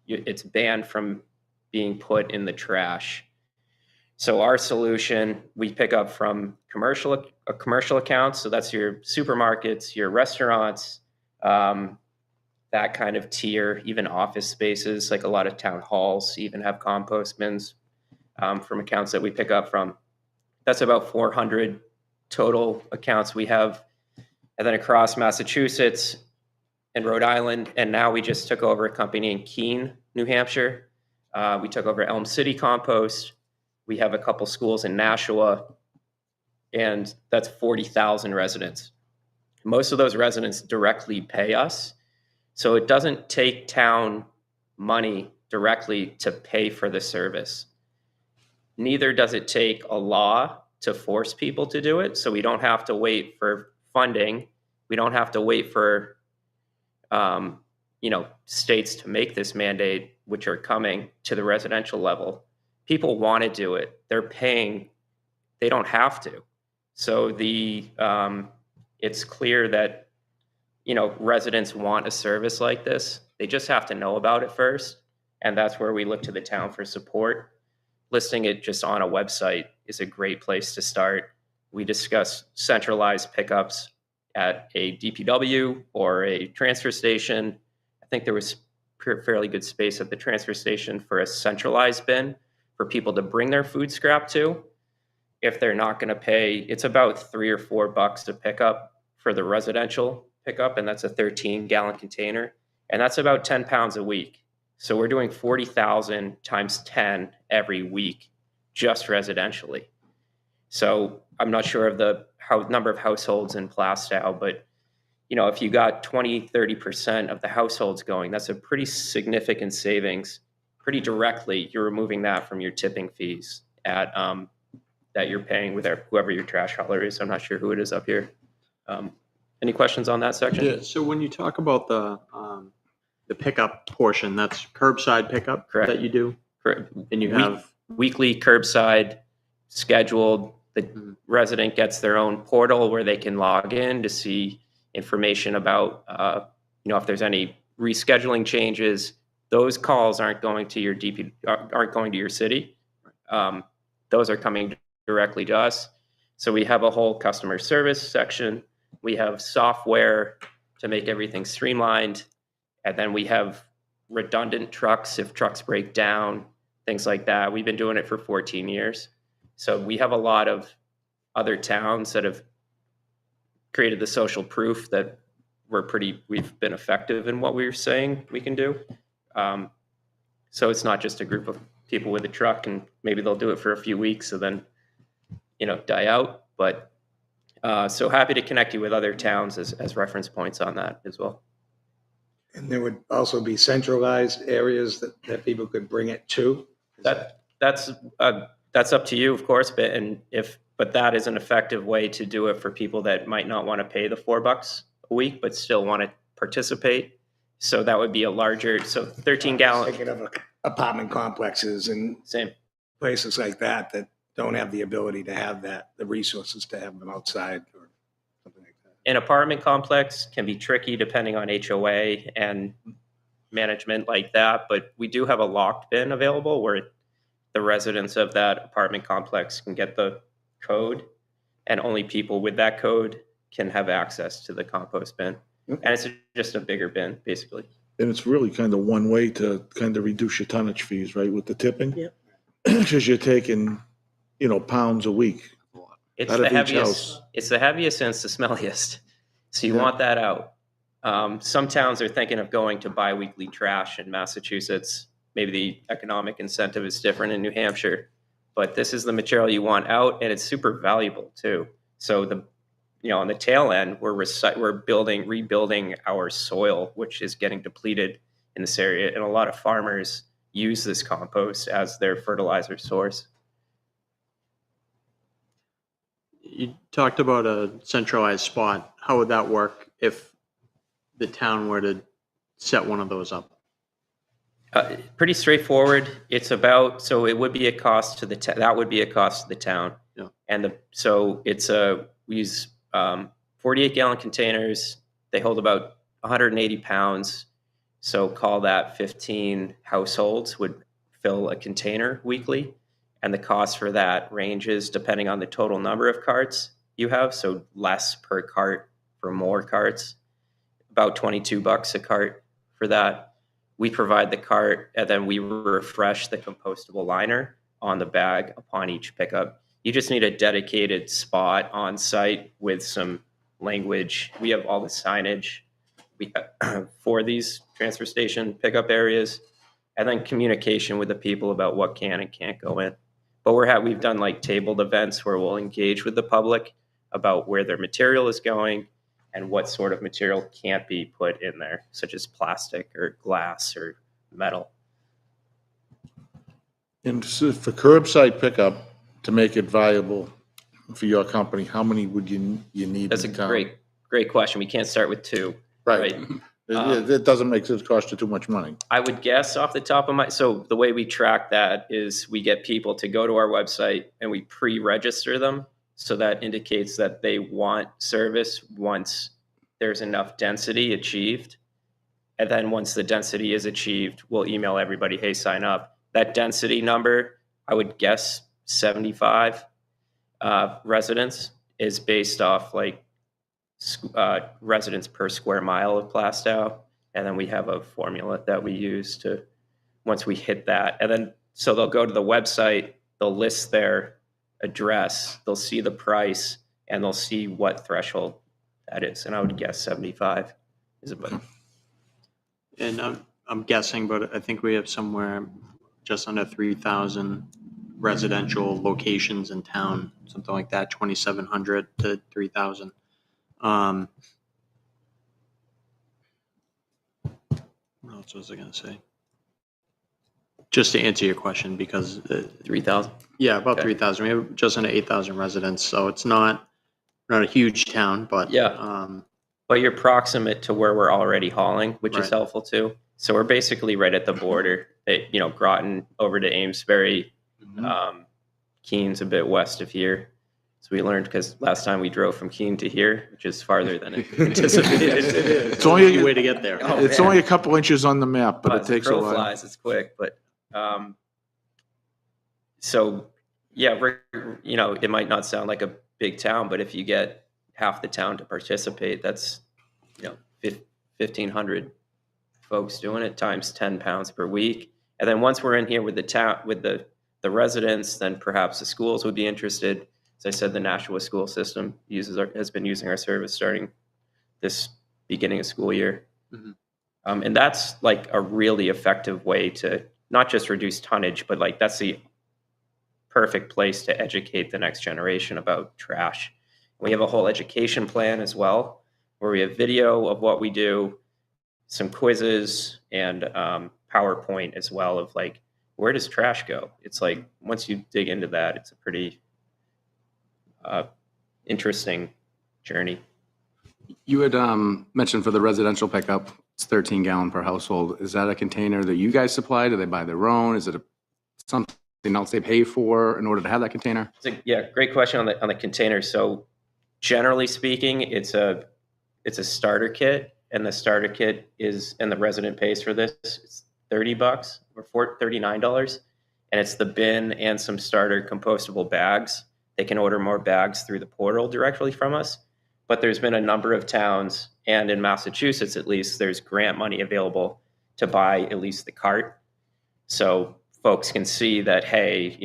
it's banned from being put in the trash. So our solution, we pick up from commercial accounts. So that's your supermarkets, your restaurants, that kind of tier, even office spaces, like a lot of town halls even have compost bins from accounts that we pick up from. That's about 400 total accounts we have. And then across Massachusetts and Rhode Island, and now we just took over a company in Keene, New Hampshire. We took over Elm City Compost. We have a couple schools in Nashua, and that's 40,000 residents. Most of those residents directly pay us. So it doesn't take town money directly to pay for the service. Neither does it take a law to force people to do it. So we don't have to wait for funding. We don't have to wait for states to make this mandate, which are coming to the residential level. People want to do it. They're paying. They don't have to. So it's clear that residents want a service like this. They just have to know about it first, and that's where we look to the town for support. Listing it just on a website is a great place to start. We discuss centralized pickups at a DPW or a transfer station. I think there was fairly good space at the transfer station for a centralized bin for people to bring their food scrap to. If they're not going to pay, it's about $3 or $4 to pick up for the residential pickup, and that's a 13-gallon container, and that's about 10 pounds a week. So we're doing 40,000 times 10 every week, just residentially. So I'm not sure of the number of households in Plastow, but if you got 20-30% of the households going, that's a pretty significant savings. Pretty directly, you're removing that from your tipping fees that you're paying with whoever your trash hauler is. I'm not sure who it is up here. Any questions on that section? Yeah, so when you talk about the pickup portion, that's curbside pickup. Correct. That you do? Correct. And you have weekly curbside scheduled. The resident gets their own portal where they can log in to see information about, if there's any rescheduling changes. Those calls aren't going to your aren't going to your city. Those are coming directly to us. So we have a whole customer service section. We have software to make everything streamlined. And then we have redundant trucks if trucks break down, things like that. We've been doing it for 14 years. So we have a lot of other towns that have created the social proof that we've been effective in what we're saying we can do. So it's not just a group of people with a truck and maybe they'll do it for a few weeks and then, die out. But so happy to connect you with other towns as reference points on that as well. And there would also be centralized areas that people could bring it to? That's up to you, of course, but that is an effective way to do it for people that might not want to pay the $4 a week, but still want to participate. So that would be a larger, 13-gallon. Thinking of apartment complexes and same places like that don't have the ability to have the resources to have them outside or something like that. An apartment complex can be tricky depending on HOA and management like that, but we do have a locked bin available where the residents of that apartment complex can get the code, and only people with that code can have access to the compost bin. And it's just a bigger bin, basically. And it's really kind of one way to kind of reduce your tonnage fees, right, with the tipping? Yep. Because you're taking, pounds a week. It's out the of each heaviest. house. It's the heaviest and it's the smelliest. So you want that out. Some towns are thinking of going to biweekly trash in Massachusetts. Maybe the economic incentive is different in New Hampshire, but this is the material you want out, and it's super valuable too. So on the tail end, we're rebuilding our soil, which is getting depleted in this area, and a lot of farmers use this compost as their fertilizer source. You talked about a centralized spot. How would that work if the town were to set one of those up? Pretty straightforward. It's about, so it would be a cost to the, that would be a cost to the town. Yeah. And so it's we use 48 gallon containers. They hold about 180 pounds. So call that 15 households would fill a container weekly. And the cost for that ranges depending on the total number of carts you have. So less per cart for more carts, about $22 a cart for that. We provide the cart and then we refresh the compostable liner on the bag upon each pickup. You just need a dedicated spot on site with some language. We have all the signage for these transfer station pickup areas, and then communication with the people about what can and can't go in. But we've done like tabled events where we'll engage with the public about where their material is going and what sort of material can't be put in there, such as plastic or glass or metal. And so for curbside pickup, to make it viable for your company, how many would you need? That's a great question. We can't start with 2. Right. It doesn't make sense, cost you too much money. I would guess off the top of my, so the way we track that is we get people to go to our website and we pre-register them. So that indicates that they want service once there's enough density achieved. And then once the density is achieved, we'll email everybody, hey, sign up. That density number, I would guess 75 residents, is based off like residents per square mile of Plastow. And then we have a formula that we use to, once we hit that. And then, so they'll go to the website, they'll list their address, they'll see the price, and they'll see what threshold that is. And I would guess 75 is about. And I'm guessing, but I think we have somewhere just under 3,000 residential locations in town, something like that, 2,700 to 3,000. What else was I going to say? Just to answer your question, because 3,000. Yeah, about 3,000. We have just under 8,000 residents, so it's not a huge town, but yeah. But you're proximate to where we're already hauling, which is Right. helpful too. So we're basically right at the border. Groton over to Amesbury. Keene's a bit west of here. So we learned, because last time we drove from Keene to here, which is farther than anticipated. It's only a way to get there. Oh, It's man. only a couple inches on the map, but it As the takes a crow while. flies, it's quick, but so yeah, it might not sound like a big town, but if you get half the town to participate, that's 1,500 folks doing it times 10 pounds per week. And then once we're in here with the town, with the residents, then perhaps the schools would be interested. As I said, the Nashua school system has been using our service starting this beginning of school year. And that's like a really effective way to not just reduce tonnage, but like that's the perfect place to educate the next generation about trash. We have a whole education plan as well, where we have video of what we do, some quizzes, and PowerPoint as well of like, where does trash go? It's like, once you dig into that, it's a pretty interesting journey. You had mentioned for the residential pickup, it's 13 gallon per household. Is that a container that you guys supply? Do they buy their own? Is it something else they pay for in order to have that container? Great question on the container. So generally speaking, it's a starter kit, and the starter kit is, and the resident pays for this, it's $30 or $39, and it's the bin and some starter compostable bags. They can order more bags through the portal directly from us. But there's been a number of towns, and in Massachusetts at least, there's grant money available to buy at least the cart. So folks can see that, hey,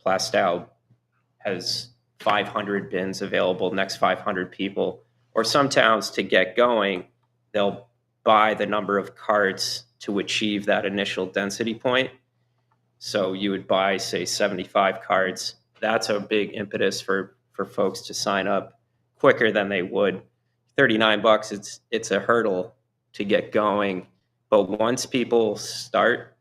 Plastow has 500 bins available, next 500 people. Or some towns, to get going, they'll buy the number of carts to achieve that initial density point. So you would buy, say, 75 carts. That's a big impetus for folks to sign up quicker than they would. $39, it's a hurdle to get going. But once people start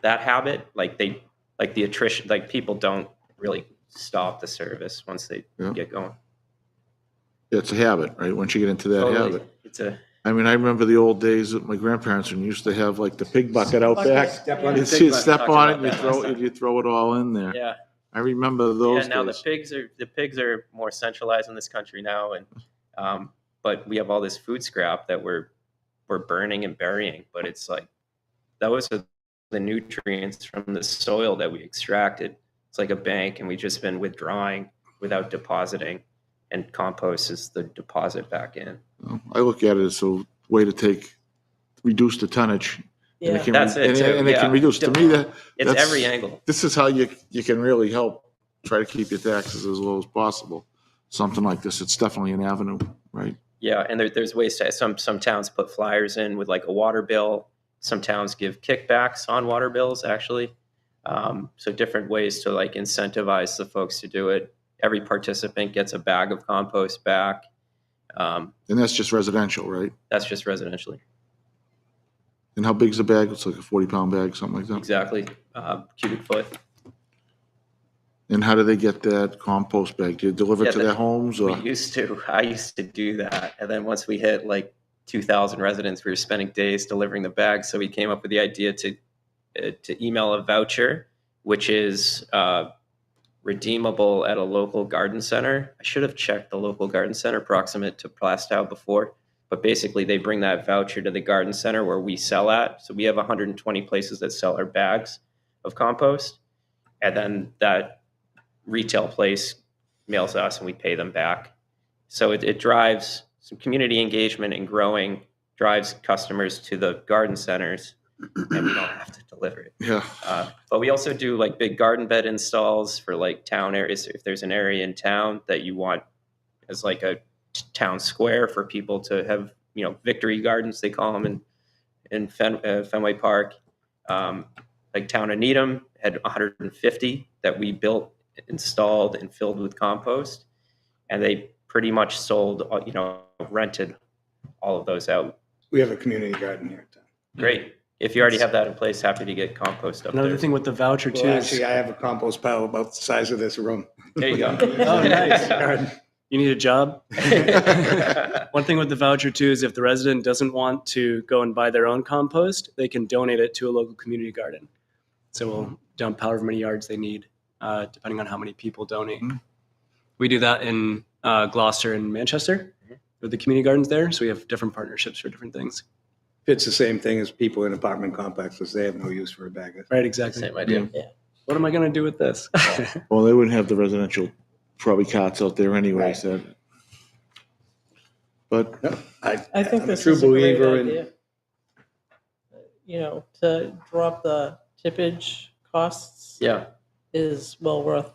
that habit, the attrition, people don't really stop the service once they get going. It's a habit, right? Once you get into that Totally. habit. It's a, I mean, I remember the old days that my grandparents when used to have like the pig bucket out back. Step on the You'd pig see it, bucket. step Talked on about it, you that throw, last time. you throw it all in there. yeah. I remember Yeah, those now days. the pigs are more centralized in this country now, and but we have all this food scrap that we're burning and burying. But it's like those are the nutrients from the soil that we extracted. It's like a bank, and we've just been withdrawing without depositing, and compost is the deposit back in. I look at it as a way to reduce the tonnage. And Yeah. can That's it, too, And it can yeah. reduce, to me, It's that's every angle. This is how you can really help try to keep your taxes as low as possible. Something like this, it's definitely an avenue, right? Yeah, and there's ways to some towns put flyers in with like a water bill. Some towns give kickbacks on water bills, actually. So different ways to like incentivize the folks to do it. Every participant gets a bag of compost back. And that's just residential, right? That's just residentially. And how big's the bag? It's like a 40-pound bag, something like that. Exactly, cubic foot. And how do they get that compost bag? Do you deliver it to their homes or? I used to do that. And then once we hit like 2,000 residents, we were spending days delivering the bags. So we came up with the idea to email a voucher, which is redeemable at a local garden center. I should have checked the local garden center proximate to Plastow before, but basically they bring that voucher to the garden center where we sell at. So we have 120 places that sell our bags of compost. And then that retail place mails us and we pay them back. So it drives some community engagement and growing, drives customers to the garden centers, and we don't have to deliver it. Yeah. But we also do like big garden bed installs for like town areas. If there's an area in town that you want as like a town square for people to have, victory gardens, they call them in Fenway Park. Like town of Needham had 150 that we built, installed, and filled with compost, and they pretty much sold, rented all of those out. We have a community garden here in town. Great. If you already have that in place, happy to get compost up Another there. thing with the voucher too Well, is actually, I have a compost pile about the size of this room. There you go. Oh, nice. You need a job? One thing with the voucher too is if the resident doesn't want to go and buy their own compost, they can donate it to a local community garden. So we'll dump however many yards they need, depending on how many people donate. We do that in Gloucester and Manchester with the community gardens there. So we have different partnerships for different things. It's the same thing as people in apartment complexes. They have no use for a bag. Right, exactly. Same idea. Yeah. What am I going to do with this? Well, they wouldn't have the residential probably carts out there anyway, so. But I think I'm a this true is a great believer in- idea. To drop the tippage costs Yeah. is well worth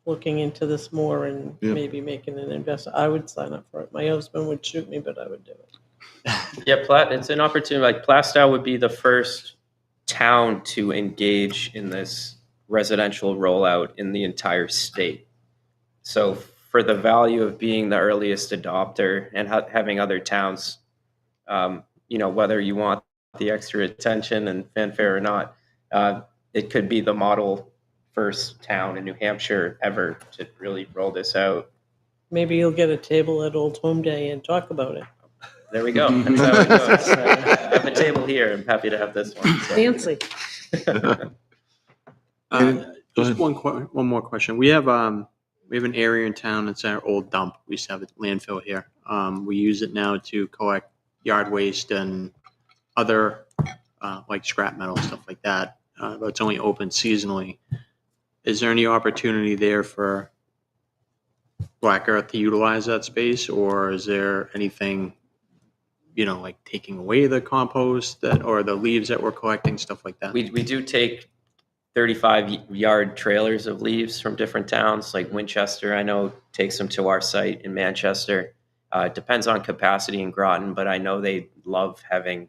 looking into this more and Yeah. maybe making an investment. I would sign up for it. My husband would shoot me, but I would do it. Yeah, it's an opportunity. Like Plastow would be the first town to engage in this residential rollout in the entire state. So for the value of being the earliest adopter and having other towns, whether you want the extra attention and fanfare or not, it could be the model first town in New Hampshire ever to really roll this out. Maybe you'll get a table at Old Home Day and talk about it. There we go. That's how it goes. I have a table here. I'm happy to have this one. So. Fancy. Just one more question. We have an area in town. It's our old dump. We used to have a landfill here. We use it now to collect yard waste and other like scrap metal stuff like that. But it's only open seasonally. Is there any opportunity there for Black Earth to utilize that space, or is there anything, like taking away the compost or the leaves that we're collecting, stuff like that? We do take 35-yard trailers of leaves from different towns, like Winchester, I know, takes them to our site in Manchester. It depends on capacity in Groton, but I know they love having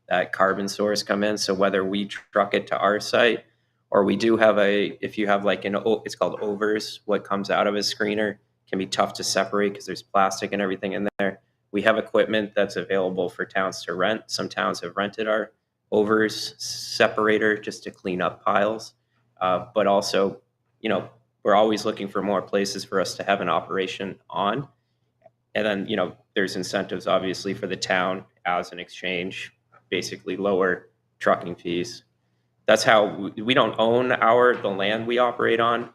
that carbon source come in. So whether we truck it to our site, or we do have if you have like it's called overs, what comes out of a screener can be tough to separate because there's plastic and everything in there. We have equipment that's available for towns to rent. Some towns have rented our overs separator just to clean up piles. But also, we're always looking for more places for us to have an operation on. And then, there's incentives obviously for the town as an exchange, basically lower trucking fees. That's how we don't own the land we operate on.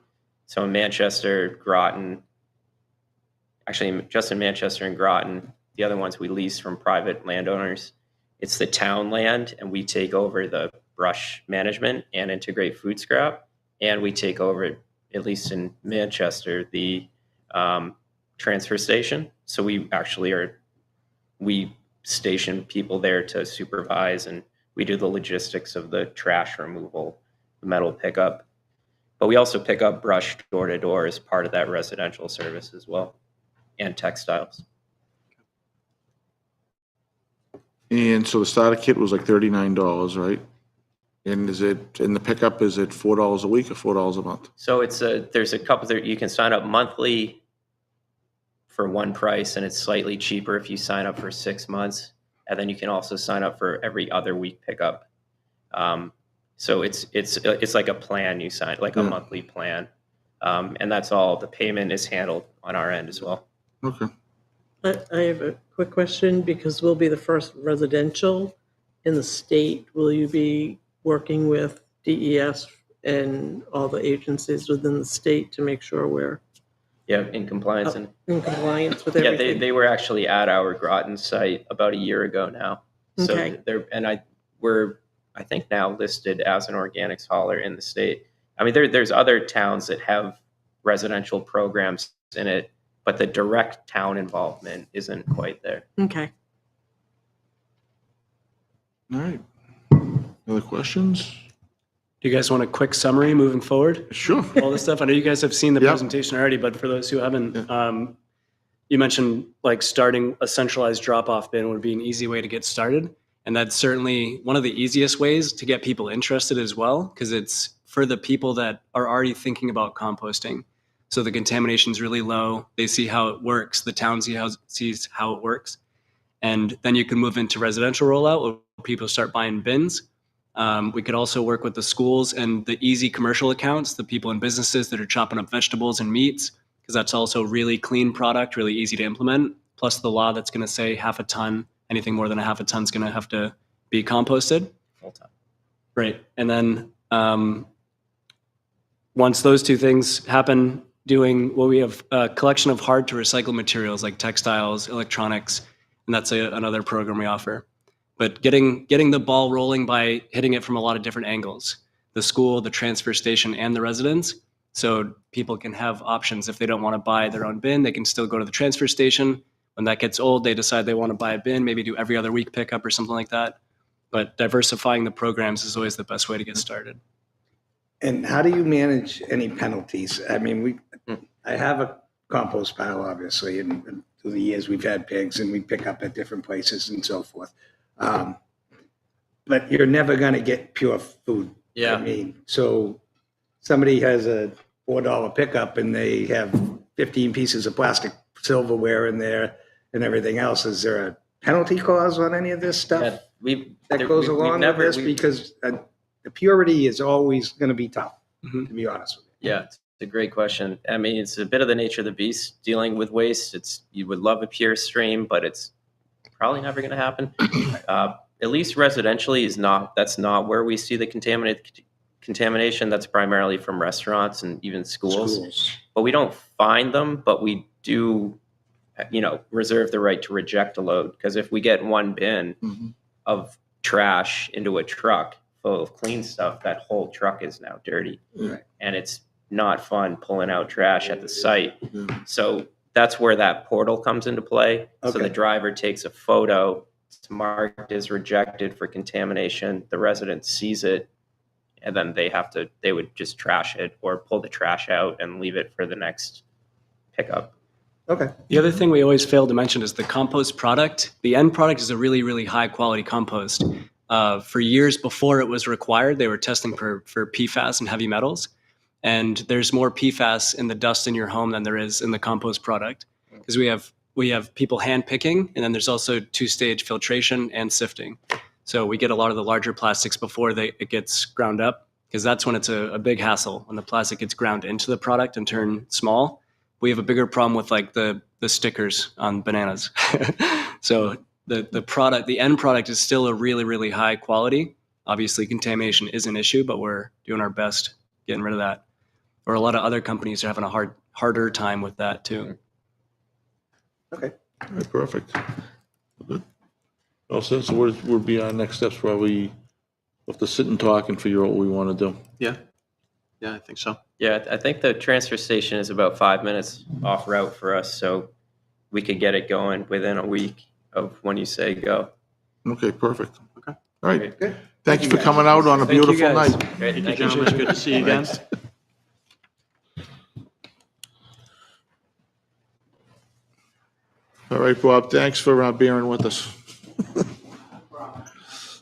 So in Manchester, Groton, actually just in Manchester and Groton, the other ones we lease from private landowners. It's the town land, and we take over the brush management and integrate food scrap. And we take over, at least in Manchester, the transfer station. So we station people there to supervise, and we do the logistics of the trash removal, the metal pickup. But we also pick up brush door to door as part of that residential service as well, and textiles. And so the starter kit was like $39, right? And the pickup, is it $4 a week or $4 a month? So there's a couple there. You can sign up monthly for one price, and it's slightly cheaper if you sign up for 6 months. And then you can also sign up for every other week pickup. So it's like a plan you sign, like a monthly plan. And that's all. The payment is handled on our end as well. Okay. I have a quick question, because we'll be the first residential in the state. Will you be working with DES and all the agencies within the state to make sure we're in compliance in compliance with everything? Yeah, they were actually at our Groton site about a year ago now. So Okay. we're I think now listed as an organics hauler in the state. I mean, there's other towns that have residential programs in it, but the direct town involvement isn't quite there. Okay. All right. Other questions? Do you guys want a quick summary moving forward? Sure. All this stuff. I know you guys have seen the Yep. presentation already, but for those who haven't, you mentioned like starting a centralized drop-off bin would be an easy way to get started. And that's certainly one of the easiest ways to get people interested as well, because it's for the people that are already thinking about composting. So the contamination is really low. They see how it works. The town sees how it works. And then you can move into residential rollout where people start buying bins. We could also work with the schools and the easy commercial accounts, the people in businesses that are chopping up vegetables and meats, because that's also really clean product, really easy to implement. Plus the law that's going to say half a ton, anything more than a half a ton is going to have to be composted. Full time. Right. And then once those two things happen, we have a collection of hard to recycle materials like textiles, electronics, and that's another program we offer. But getting the ball rolling by hitting it from a lot of different angles, the school, the transfer station, and the residents. So people can have options. If they don't want to buy their own bin, they can still go to the transfer station. When that gets old, they decide they want to buy a bin, maybe do every other week pickup or something like that. But diversifying the programs is always the best way to get started. And how do you manage any penalties? I mean, I have a compost pile, obviously, and through the years we've had pigs and we pick up at different places and so forth. But you're never going to get pure food. Yeah. I mean, so somebody has a $4 pickup and they have 15 pieces of plastic silverware in there and everything else. Is there a penalty clause on any of this stuff that goes along with this? Because the purity is always going to be tough, to be honest with you. Yeah, it's a great question. I mean, it's a bit of the nature of the beast dealing with waste. You would love a pure stream, but it's probably never going to happen. At least residentially that's not where we see the contamination. That's primarily from restaurants and even schools. But we don't find them, but we do, reserve the right to reject a load. Because if we get one bin of trash into a truck full of clean stuff, that whole truck is now dirty. Right. And it's not fun pulling out trash at the site. So that's where that portal comes into play. So the driver takes a photo, it's marked as rejected for contamination. The resident sees it, and then they would just trash it or pull the trash out and leave it for the next pickup. Okay. The other thing we always fail to mention is the compost product. The end product is a really, really high quality compost. For years before it was required, they were testing for PFAS and heavy metals. And there's more PFAS in the dust in your home than there is in the compost product. Because we have people hand picking, and then there's also 2-stage filtration and sifting. So we get a lot of the larger plastics before it gets ground up, because that's when it's a big hassle, when the plastic gets ground into the product and turn small. we have a bigger problem with like the stickers on bananas. So the product, the end product is still a really, really high quality. Obviously contamination is an issue, but we're doing our best getting rid of that. Or a lot of other companies are having a harder time with that too. Okay. All right, perfect. Good. Well, so what would be our next steps? Probably have to sit and talk and figure out what we want to do. Yeah. Yeah, I think so. Yeah, I think the transfer station is about 5 minutes off route for us, so we could get it going within a week of when you say go. Okay, perfect. Okay. All right. Good. Thank you for coming out on a Thank you, beautiful guys. night. Great, Thank you, thank you. gentlemen. Good to see you again. Thanks. All right, Bob, thanks for bearing with us.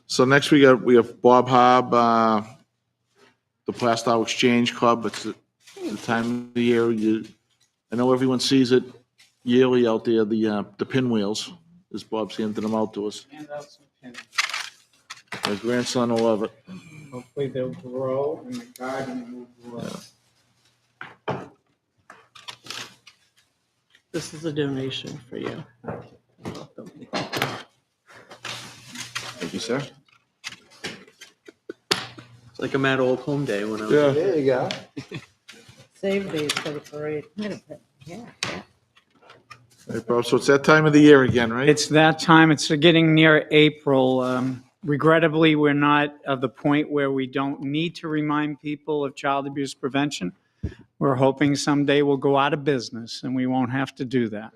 So next we have Bob Hobb, the Plastow Exchange Club. It's the time of the year I know everyone sees it yearly out there, the pinwheels, as Bob's handing them out to us. My grandson will love it. Hopefully they'll grow and the garden will grow. This is a donation for you. Thank you, sir. It's like a mad old home day when I was. Yeah. There you go. Save these for the parade. Yeah. All right, Bob, so it's that time of the year again, right? It's that time. It's getting near April. Regrettably, we're not at the point where we don't need to remind people of child abuse prevention. We're hoping someday we'll go out of business and we won't have to do that.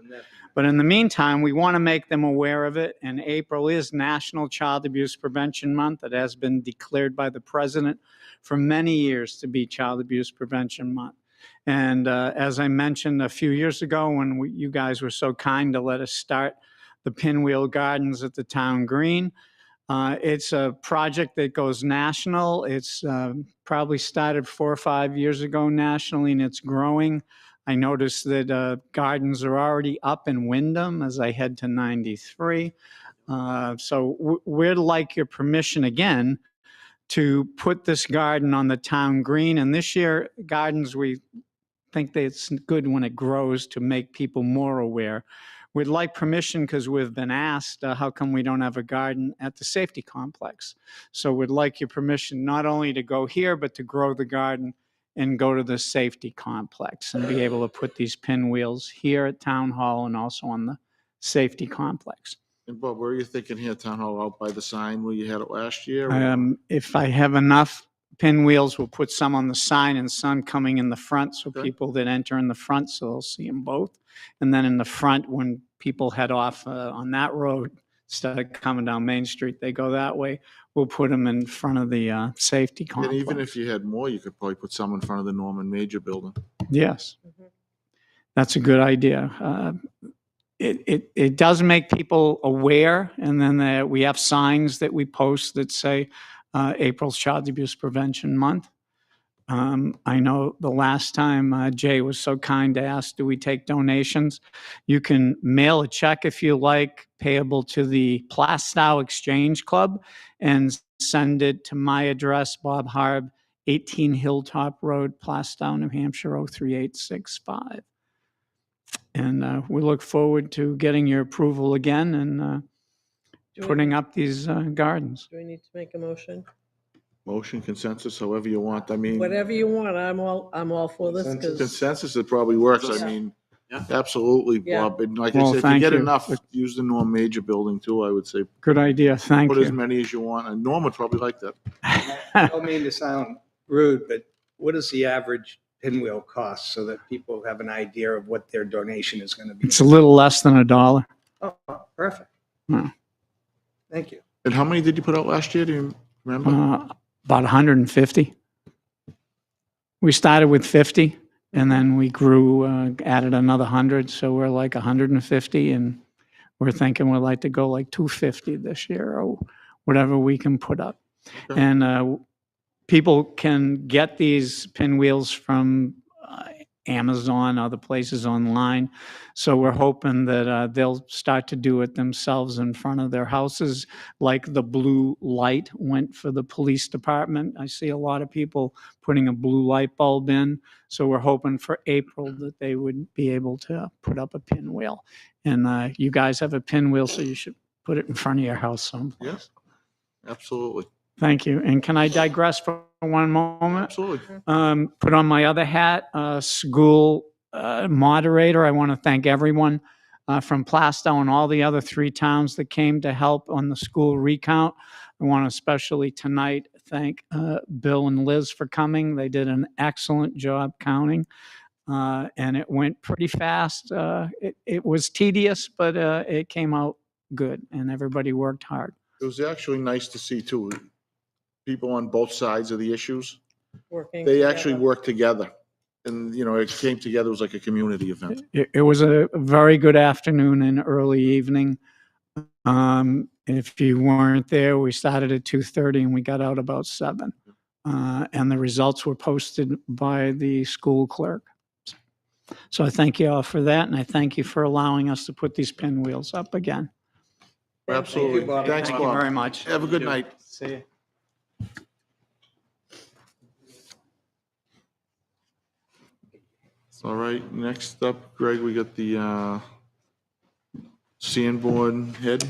But in the meantime, we want to make them aware of it. And April is National Child Abuse Prevention Month. It has been declared by the president for many years to be Child Abuse Prevention Month. And as I mentioned a few years ago, when you guys were so kind to let us start the Pinwheel Gardens at the town green, it's a project that goes national. It's probably started 4 or 5 years ago nationally, and it's growing. I noticed that gardens are already up in Wyndham as I head to 93. So we'd like your permission again to put this garden on the town green. And this year, gardens, we think that it's good when it grows to make people more aware. We'd like permission because we've been asked, how come we don't have a garden at the safety complex? So we'd like your permission not only to go here, but to grow the garden and go to the safety complex and be able to put these pinwheels here at Town Hall and also on the safety complex. And Bob, where are you thinking here, Town Hall, out by the sign where you had it last year? If I have enough pinwheels, we'll put some on the sign and some coming in the front, so Okay. people that enter in the front, so they'll see them both. And then in the front, when people head off on that road, instead of coming down Main Street, they go that way. We'll put them in front of the safety And complex. even if you had more, you could probably put some in front of the Norman Major building. Yes, that's a good idea. It does make people aware, and then we have signs that we post that say April's Child Abuse Prevention Month. I know the last time Jay was so kind to ask, do we take donations? You can mail a check if you like, payable to the Plastow Exchange Club, and send it to my address, Bob Harb, 18 Hilltop Road, Plastow, New Hampshire, 03865. And we look forward to getting your approval again and putting up these gardens. Do we need to make a motion? Motion, consensus, however you want. I mean, Whatever you want, I'm all for this because consensus, it probably works. I mean, Yeah. absolutely, Yeah. Bob. And like Well, I said, if you thank get you. enough, use the Norm Major building too, I would say. Good idea, thank Put as you. many as you want. And Norm would probably like that. I don't mean to sound rude, but what does the average pinwheel cost so that people have an idea of what their donation is going to be? It's a little less than $1. Oh, perfect. Hmm. Thank you. And how many did you put out last year? Do you remember? About 150. We started with 50, and then we grew, added another 100, so we're like 150, and we're thinking we'd like to go like 250 this year, or whatever we can put up. Okay. And people can get these pinwheels from Amazon, other places online. So we're hoping that they'll start to do it themselves in front of their houses, like the blue light went for the police department. I see a lot of people putting a blue light bulb in. So we're hoping for April that they would be able to put up a pinwheel. And you guys have a pinwheel, so you should put it in front of your house someplace. Yes, absolutely. Thank you. And can I digress for one moment? Absolutely. Put on my other hat, school moderator. I want to thank everyone from Plastow and all the other 3 towns that came to help on the school recount. I want to especially tonight thank Bill and Liz for coming. They did an excellent job counting. And it went pretty fast. It was tedious, but it came out good, and everybody worked hard. It was actually nice to see too, people on both sides of the issues. Working They actually together. worked together. And, it came together, it was like a community event. It was a very good afternoon and early evening. If you weren't there, we started at 2:30 and we got out about 7. And the results were posted by the school clerk. So I thank you all for that, and I thank you for allowing us to put these pinwheels up again. Absolutely. Bob. Thanks, Thank you Bob. very much. Have a good night. See you. All right, next up, Greg, we got the Sanborn head.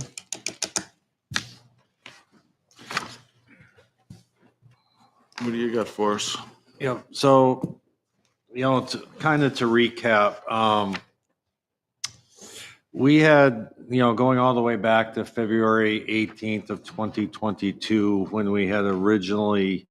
What do you got for us? Yeah, so, kind of to recap, we had, going all the way back to February 18th of 2022, when we had originally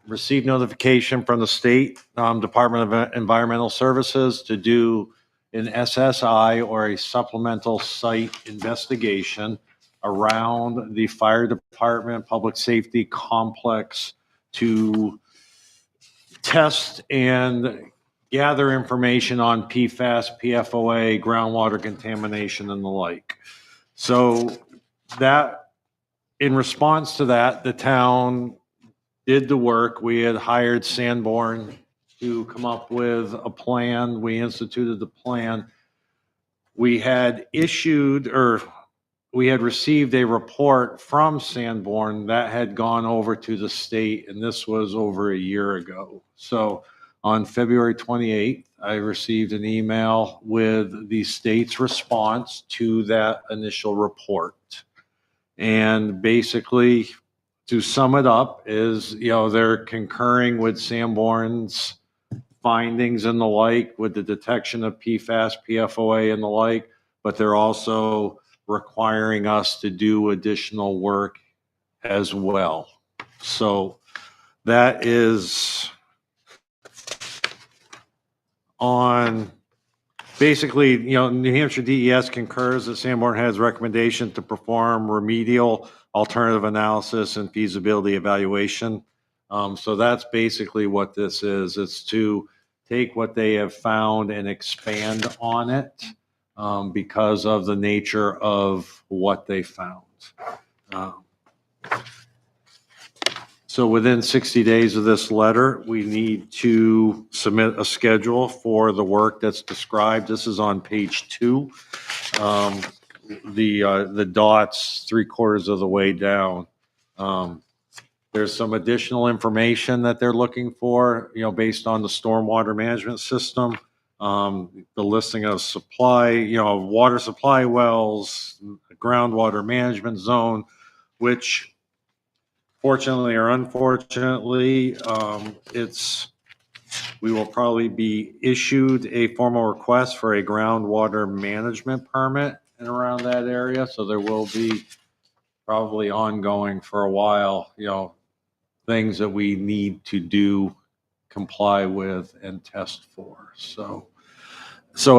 received notification from the state Department of Environmental Services to do an SSI, or a supplemental site investigation, around the fire department, public safety complex to test and gather information on PFAS, PFOA, groundwater contamination, and the like. So that, in response to that, the town did the work. We had hired Sanborn to come up with a plan. We instituted the plan. We had received a report from Sanborn that had gone over to the state, and this was over a year ago. So on February 28th, I received an email with the state's response to that initial report. And basically, to sum it up, is, they're concurring with Sanborn's findings and the like, with the detection of PFAS, PFOA, and the like, but they're also requiring us to do additional work as well. So that is on, basically, New Hampshire DES concurs that Sanborn has recommendation to perform remedial alternative analysis and feasibility evaluation. So that's basically what this is. It's to take what they have found and expand on it because of the nature of what they found. So within 60 days of this letter, we need to submit a schedule for the work that's described. This is on page 2. The dots 3/4 of the way down. There's some additional information that they're looking for, based on the stormwater management system, the listing of supply, water supply wells, groundwater management zone, which, fortunately or unfortunately, we will probably be issued a formal request for a groundwater management permit in around that area. So there will be probably ongoing for a while, things that we need to do, comply with, and test for. So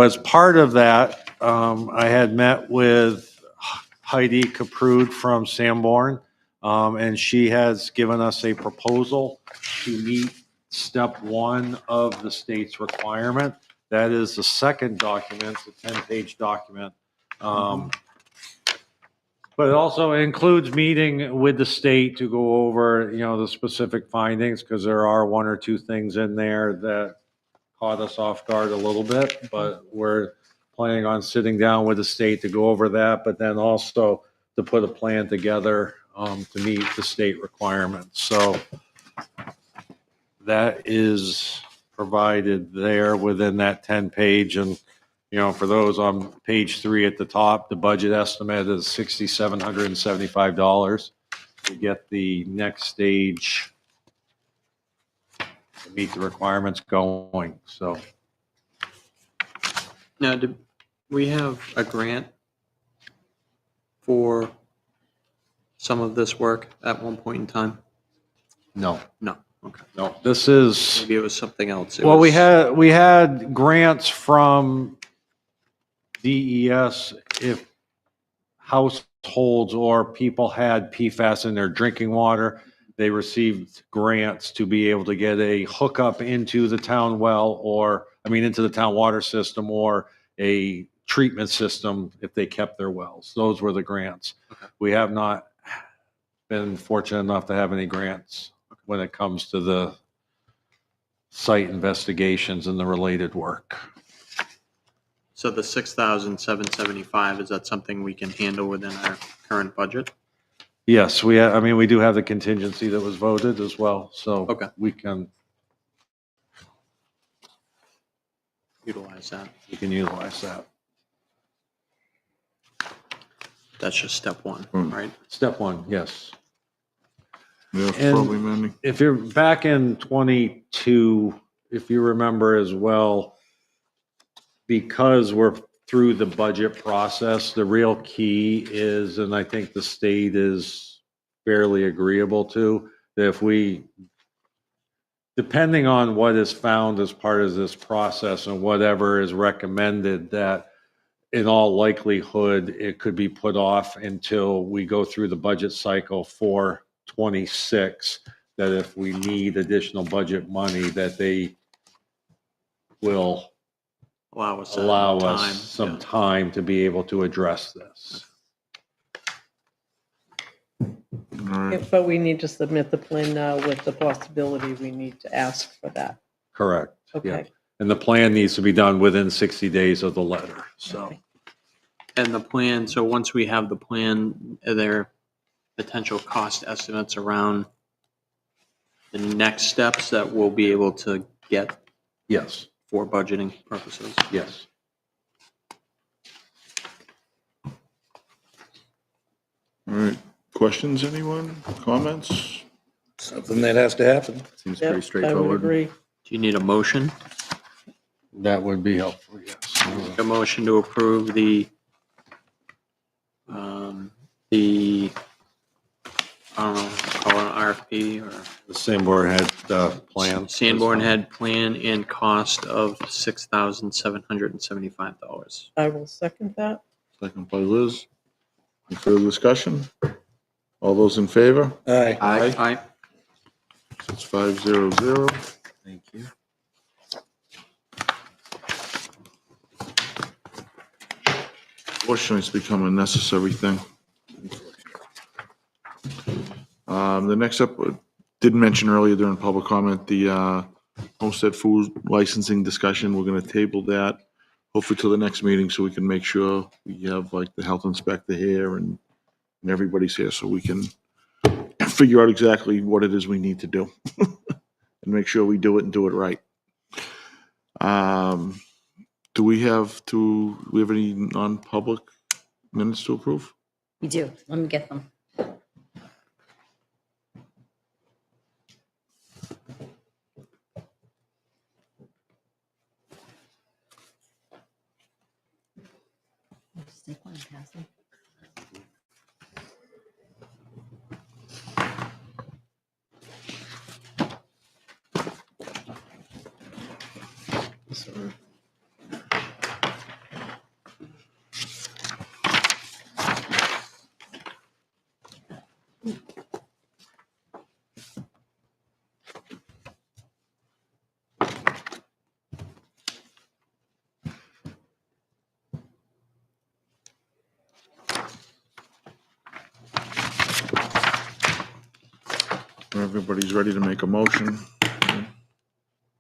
as part of that, I had met with Heidi Kaprud from Sanborn. And she has given us a proposal to meet step 1 of the state's requirement. That is the second document, the 10-page document. But it also includes meeting with the state to go over, the specific findings, because there are 1 or 2 things in there that caught us off guard a little bit, but we're planning on sitting down with the state to go over that, but then also to put a plan together to meet the state requirements. So that is provided there within that 10-page. And, for those on page 3 at the top, the budget estimate is $6,775 to get the next stage to meet the requirements going. So Now, do we have a grant for some of this work at one point in time? no. No. Okay. No, this is. Maybe it was something else. Well, we had grants from DES if households or people had PFAS in their drinking water. They received grants to be able to get a hookup into the town well, into the town water system, or a treatment system if they kept their wells. Those were the grants. Okay. We have not been fortunate enough to have any grants when it comes to the site investigations and the related work. So the $6,775, is that something we can handle within our current budget? Yes, we do have the contingency that was voted as well, so Okay. we can Utilize that. utilize that. That's just step one, right? Step one, yes. Yeah, And probably many. if you're back in 22, if you remember as well, because we're through the budget process, the real key is, and I think the state is fairly agreeable to, that if we, depending on what is found as part of this process and whatever is recommended, that in all likelihood, it could be put off until we go through the budget cycle for 26, that if we need additional budget money, that they will Allow us some time to be able to address this. But we need to submit the plan now with the possibility we need to ask for that. Correct. Okay. Yeah. And the plan needs to be done within 60 days of the letter, so. And the plan, so once we have the plan, are there potential cost estimates around the next steps that we'll be able to get? Yes. For budgeting purposes? Yes. All right. Questions, anyone? Comments? Something that has to happen. Seems Yep, pretty I would straightforward. agree. Do you need a motion? That would be helpful, yes. A motion to approve the I don't know, call it an RFP or The Sanborn Head plan. Sanborn Head plan and cost of $6,775. I will second that. Second by Liz. Any further discussion? All those in favor? Aye. Aye. It's 500. Thank you. Fortunately, it's become a necessary thing. The next up, did mention earlier during public comment, the homestead food licensing discussion. We're going to table that hopefully till the next meeting so we can make sure we have like the health inspector here and everybody's here so we can figure out exactly what it is we need to do and make sure we do it and do it right. Do we have any non-public minutes to approve? We do. Let me get them. Stick one, Cassie. Sorry. Everybody's ready to make a motion.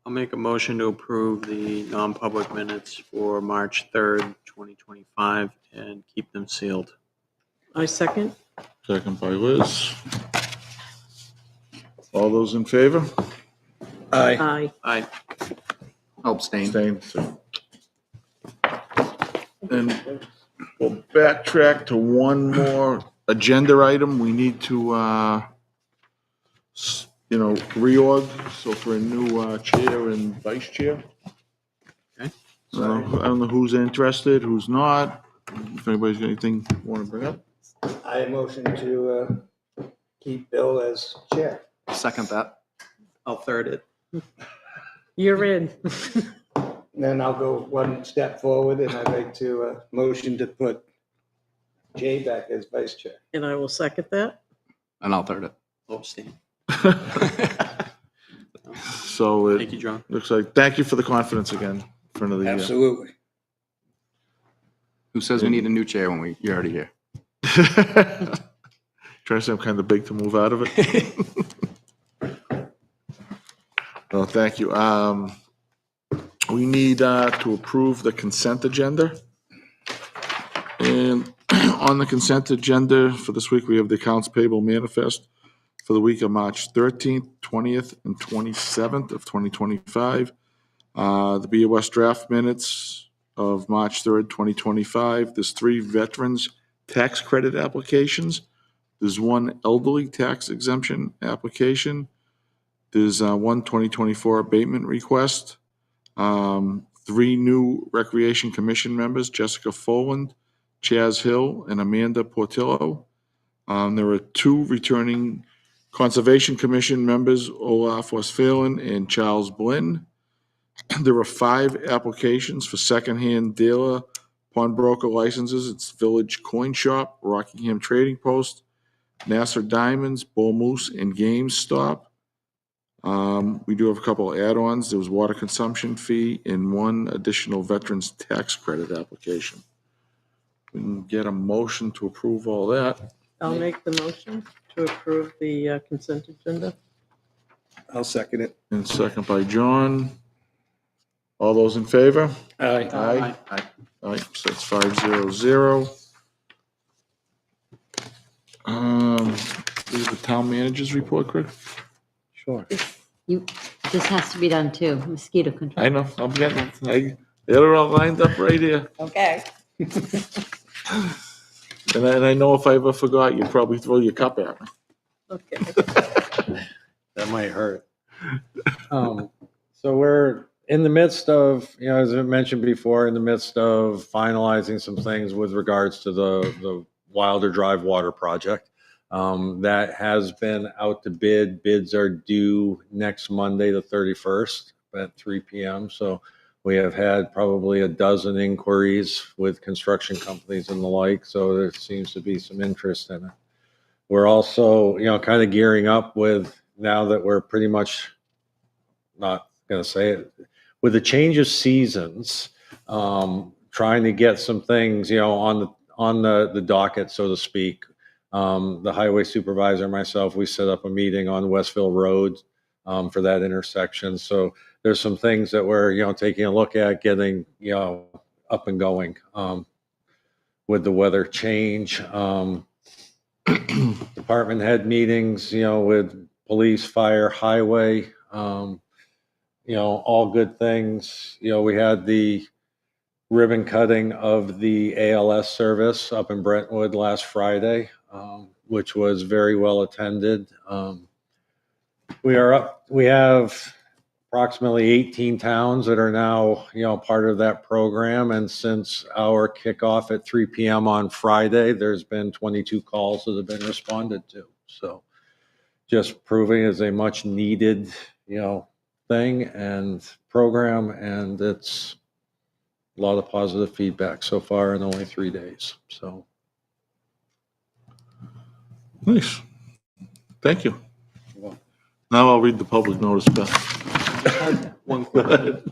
I'll make a motion to approve the non-public minutes for March 3rd, 2025, and keep them sealed. I second. Second by Liz. All those in favor? Aye. Aye. Aye. I'll abstain. Abstain. And we'll backtrack to one more agenda item. We need to, reorg, so for a new chair and vice chair. Okay. So I don't know who's interested, who's not. If anybody's got anything you want to bring up. I motion to keep Bill as chair. I'll second that. I'll third it. You're in. Then I'll go one step forward, and I'd like to motion to put Jay back as vice chair. And I will second that. And I'll third it. Abstain. So Thank you, John. looks like, thank you for the confidence again in front of the. Absolutely. Who says we need a new chair when you're already here? Try to say I'm kind of big to move out of it. No, thank you. We need to approve the consent agenda. And on the consent agenda for this week, we have the accounts payable manifest for the week of March 13th, 20th, and 27th of 2025. The BOS draft minutes of March 3rd, 2025. There's 3 veterans tax credit applications. There's 1 elderly tax exemption application. There's 1 2024 abatement request. 3 new Recreation Commission members, Jessica Foland, Chaz Hill, and Amanda Portillo. There are 2 returning Conservation Commission members, Olaf Westphalen and Charles Blinn. There are 5 applications for secondhand dealer pawnbroker licenses. It's Village Coin Shop, Rockingham Trading Post, Nasser Diamonds, Bull Moose, and GameStop. We do have a couple of add-ons. There was water consumption fee and 1 additional veterans tax credit application. We can get a motion to approve all that. I'll make the motion to approve the consent agenda. I'll second it. And second by John. All those in favor? Aye. Aye. Aye, so it's 500. Is the town manager's report, Craig? Sure. This has to be done too, mosquito control. I know, I'm getting it. I got it all lined up right here. Okay. And I know if I ever forgot, you'd probably throw your cup at me. Okay. That might hurt. So we're in the midst of, as I mentioned before, in the midst of finalizing some things with regards to the Wilder Drive water project. That has been out to bid. Bids are due next Monday, the 31st at 3 p.m. So we have had probably a dozen inquiries with construction companies and the like. So there seems to be some interest in it. We're also, kind of gearing up with, now that we're pretty much, not going to say it, with the change of seasons, trying to get some things, on the docket, so to speak. The highway supervisor and myself, we set up a meeting on Westville Road for that intersection. So there's some things that we're, taking a look at getting, up and going with the weather change. Department head meetings, with police, fire, highway, all good things. We had the ribbon cutting of the ALS service up in Brentwood last Friday, which was very well attended. We have approximately 18 towns that are now, part of that program. And since our kickoff at 3 p.m. on Friday, there's been 22 calls that have been responded to. So just proving is a much needed, thing and program. And it's a lot of positive feedback so far in only 3 days. So. Nice. Thank you. Now I'll read the public notice, Beth. One question.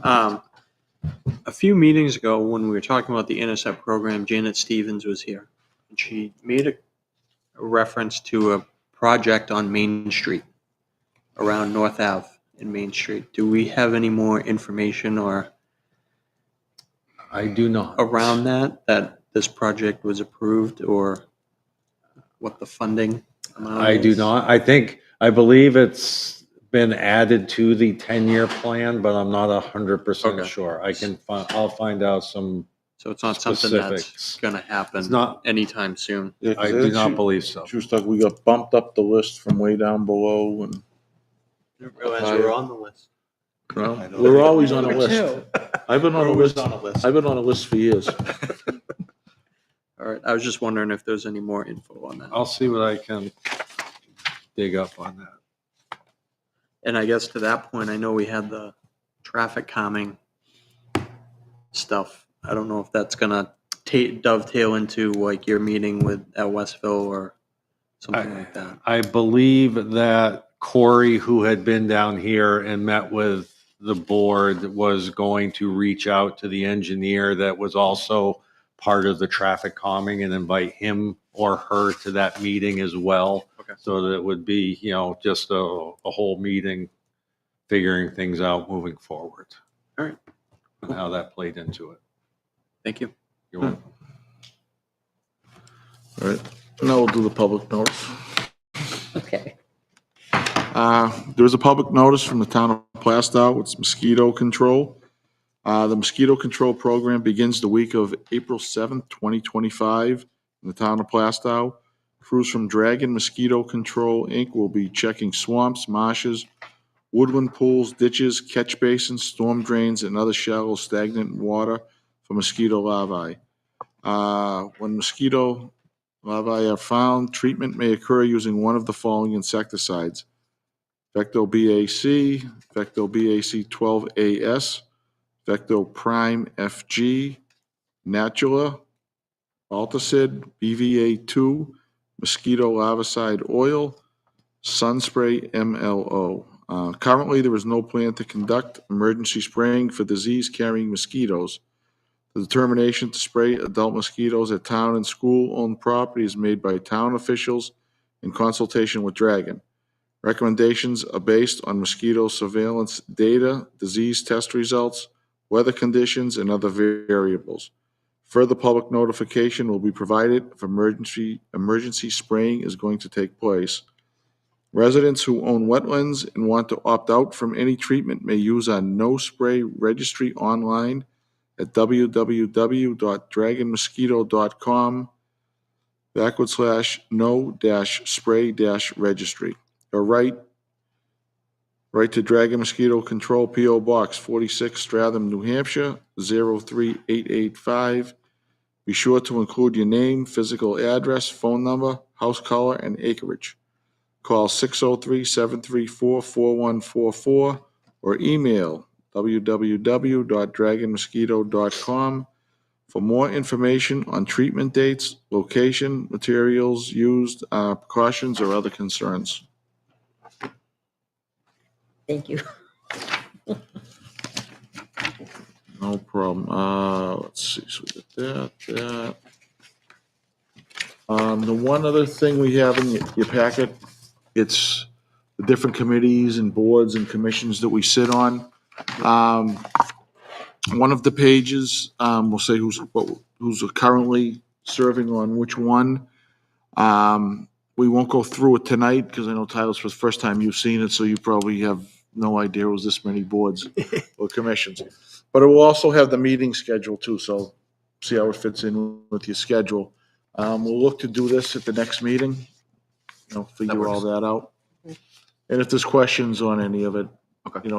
A few meetings ago, when we were talking about the Intercept program, Janet Stevens was here. And she made a reference to a project on Main Street around North Ave. in Main Street. Do we have any more information or I do not. around that this project was approved or what the funding amount I do is? not. I believe it's been added to the 10-year plan, but I'm not 100% Okay. sure. I'll find out some So it's not something that's specifics. going to happen It's not- anytime soon. Yeah, 'cause I do that not she- believe so. She was like, we got bumped up the list from way down below and. I didn't realize we were on the list. No, we're always on a Number list. two. I've been on a We're always list. on a list. I've been on a list for years. All right. I was just wondering if there's any more info on that. I'll see what I can dig up on that. And I guess to that point, I know we had the traffic calming stuff. I don't know if that's gonna dovetail into like your meeting at Westville or something like that. I believe that Corey, who had been down here and met with the board, was going to reach out to the engineer that was also part of the traffic calming and invite him or her to that meeting as well. Okay. So that it would be, just a whole meeting figuring things out moving forward. All right. And how that played into it. Thank you. You're welcome. All right, now we'll do the public notice. Okay. There is a public notice from the town of Plastow. It's mosquito control. The mosquito control program begins the week of April 7th, 2025 in the town of Plastow. Crews from Dragon Mosquito Control, Inc. will be checking swamps, marshes, woodland pools, ditches, catch basins, storm drains, and other shallow stagnant water for mosquito larvae. When mosquito larvae are found, treatment may occur using one of the following insecticides: Vecto-BAC, Vecto-BAC 12AS, Vecto-Prime FG, Natula, Alticid, BVA2, mosquito larvicide oil, Sunspray MLO. Currently, there is no plan to conduct emergency spraying for disease-carrying mosquitoes. The determination to spray adult mosquitoes at town and school-owned property is made by town officials in consultation with Dragon. Recommendations are based on mosquito surveillance data, disease test results, weather conditions, and other variables. Further public notification will be provided if emergency spraying is going to take place. Residents who own wetlands and want to opt out from any treatment may use our no spray registry online at www.dragonmosquito.com/no-spray-registry, or write to Dragon Mosquito Control, P.O. Box 46, Stratham, New Hampshire, 03885. Be sure to include your name, physical address, phone number, house color, and acreage. Call 603-734-4144 or email www.dragonmosquito.com for more information on treatment dates, location, materials used, precautions, or other concerns. Thank you. No problem. Let's see. So we got that. The one other thing we have in your packet, it's the different committees and boards and commissions that we sit on. One of the pages will say who's currently serving on which one. We won't go through it tonight because I know Tyler's for the first time you've seen it, so you probably have no idea it was this many boards or commissions. But it will also have the meeting schedule too, so see how it fits in with your schedule. We'll look to do this at the next meeting, figure all that out. And if there's questions on any of it,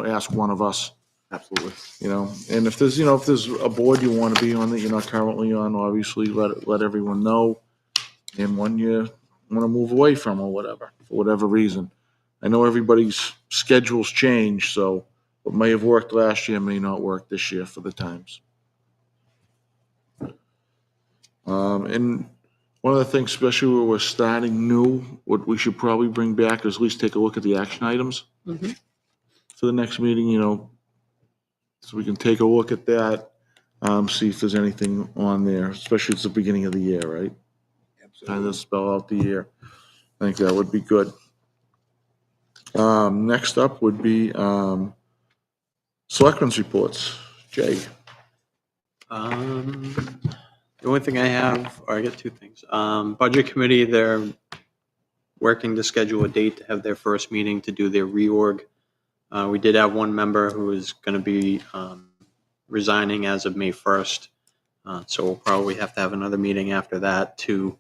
ask one of us. Absolutely. And if there's a board you want to be on that you're not currently on, obviously let everyone know. And one you want to move away from or whatever, for whatever reason. I know everybody's schedules change, so what may have worked last year may not work this year for the times. And one of the things, especially where we're starting new, what we should probably bring back is at least take a look at the action items for the next meeting, so we can take a look at that, see if there's anything on there, especially it's the beginning of the year, right? Kind of spell out the year. I think that would be good. Next up would be Selectmen's reports. Jay. The only thing I have, or I get two things. Budget committee, they're working to schedule a date to have their first meeting to do their reorg. We did have one member who is going to be resigning as of May 1st. So we'll probably have to have another meeting after that to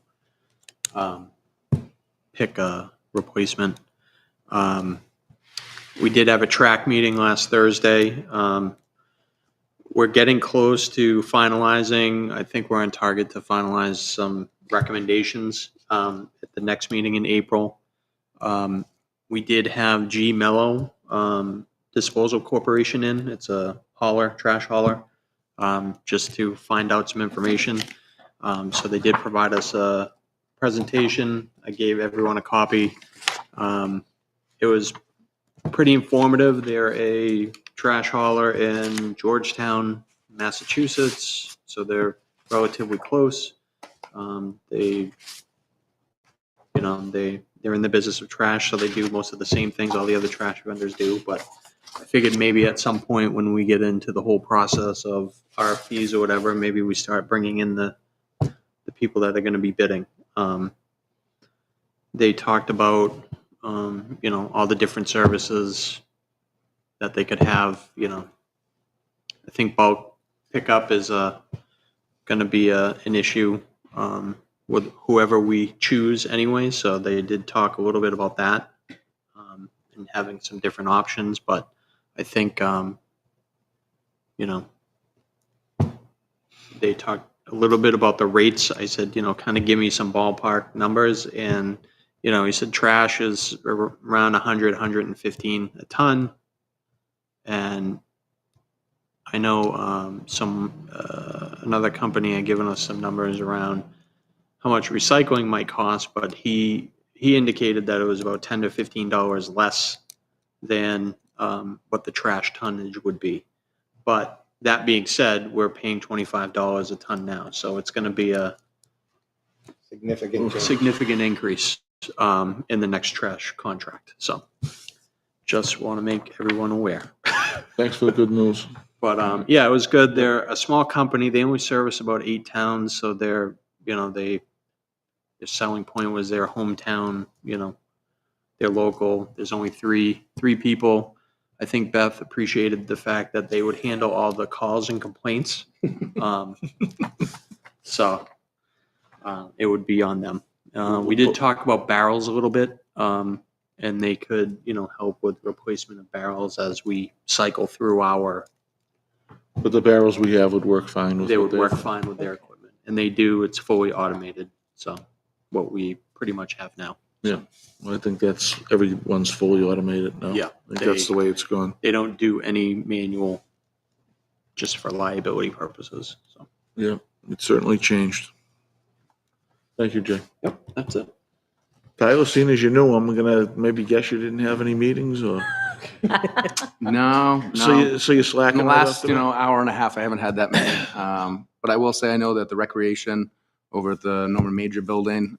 pick a replacement. We did have a track meeting last Thursday. We're getting close to finalizing. I think we're on target to finalize some recommendations at the next meeting in April. We did have G Mello Disposal Corporation in. It's a hauler, trash hauler, just to find out some information. So they did provide us a presentation. I gave everyone a copy. It was pretty informative. They're a trash hauler in Georgetown, Massachusetts, so they're relatively close. They're in the business of trash, so they do most of the same things all the other trash vendors do. But I figured maybe at some point when we get into the whole process of RFPs or whatever, maybe we start bringing in the people that are going to be bidding. They talked about all the different services that they could have. I think bulk pickup is going to be an issue with whoever we choose anyway. So they did talk a little bit about that and having some different options. But I think, they talked a little bit about the rates. I said, kind of give me some ballpark numbers. And, he said trash is around 100, 115 a ton. And I know another company had given us some numbers around how much recycling might cost, but he indicated that it was about $10 to $15 less than what the trash tonnage would be. But that being said, we're paying $25 a ton now, so it's going to be a significant increase in the next trash contract. So just want to make everyone aware. Thanks for the good news. But yeah, it was good. They're a small company. They only service about 8 towns, so their selling point was their hometown. They're local. There's only three people. I think Beth appreciated the fact that they would handle all the calls and complaints. So it would be on them. We did talk about barrels a little bit, and they could, help with replacement of barrels as we cycle through our. But the barrels we have would work fine with. They would work fine with their equipment, and they do. It's fully automated, so what we pretty much have now. Yeah, well, I think everyone's fully automated now. Yeah, I think that's the way it's going. They don't do any manual, just for liability purposes. So yeah, it certainly changed. Thank you, Jay. Yep, that's it. Tyler, seeing as you knew, I'm gonna maybe guess you didn't have any meetings, or No. so you're slacking In the right last, off the bat? hour and a half, I haven't had that many. But I will say, I know that the recreation over at the Norman Major building,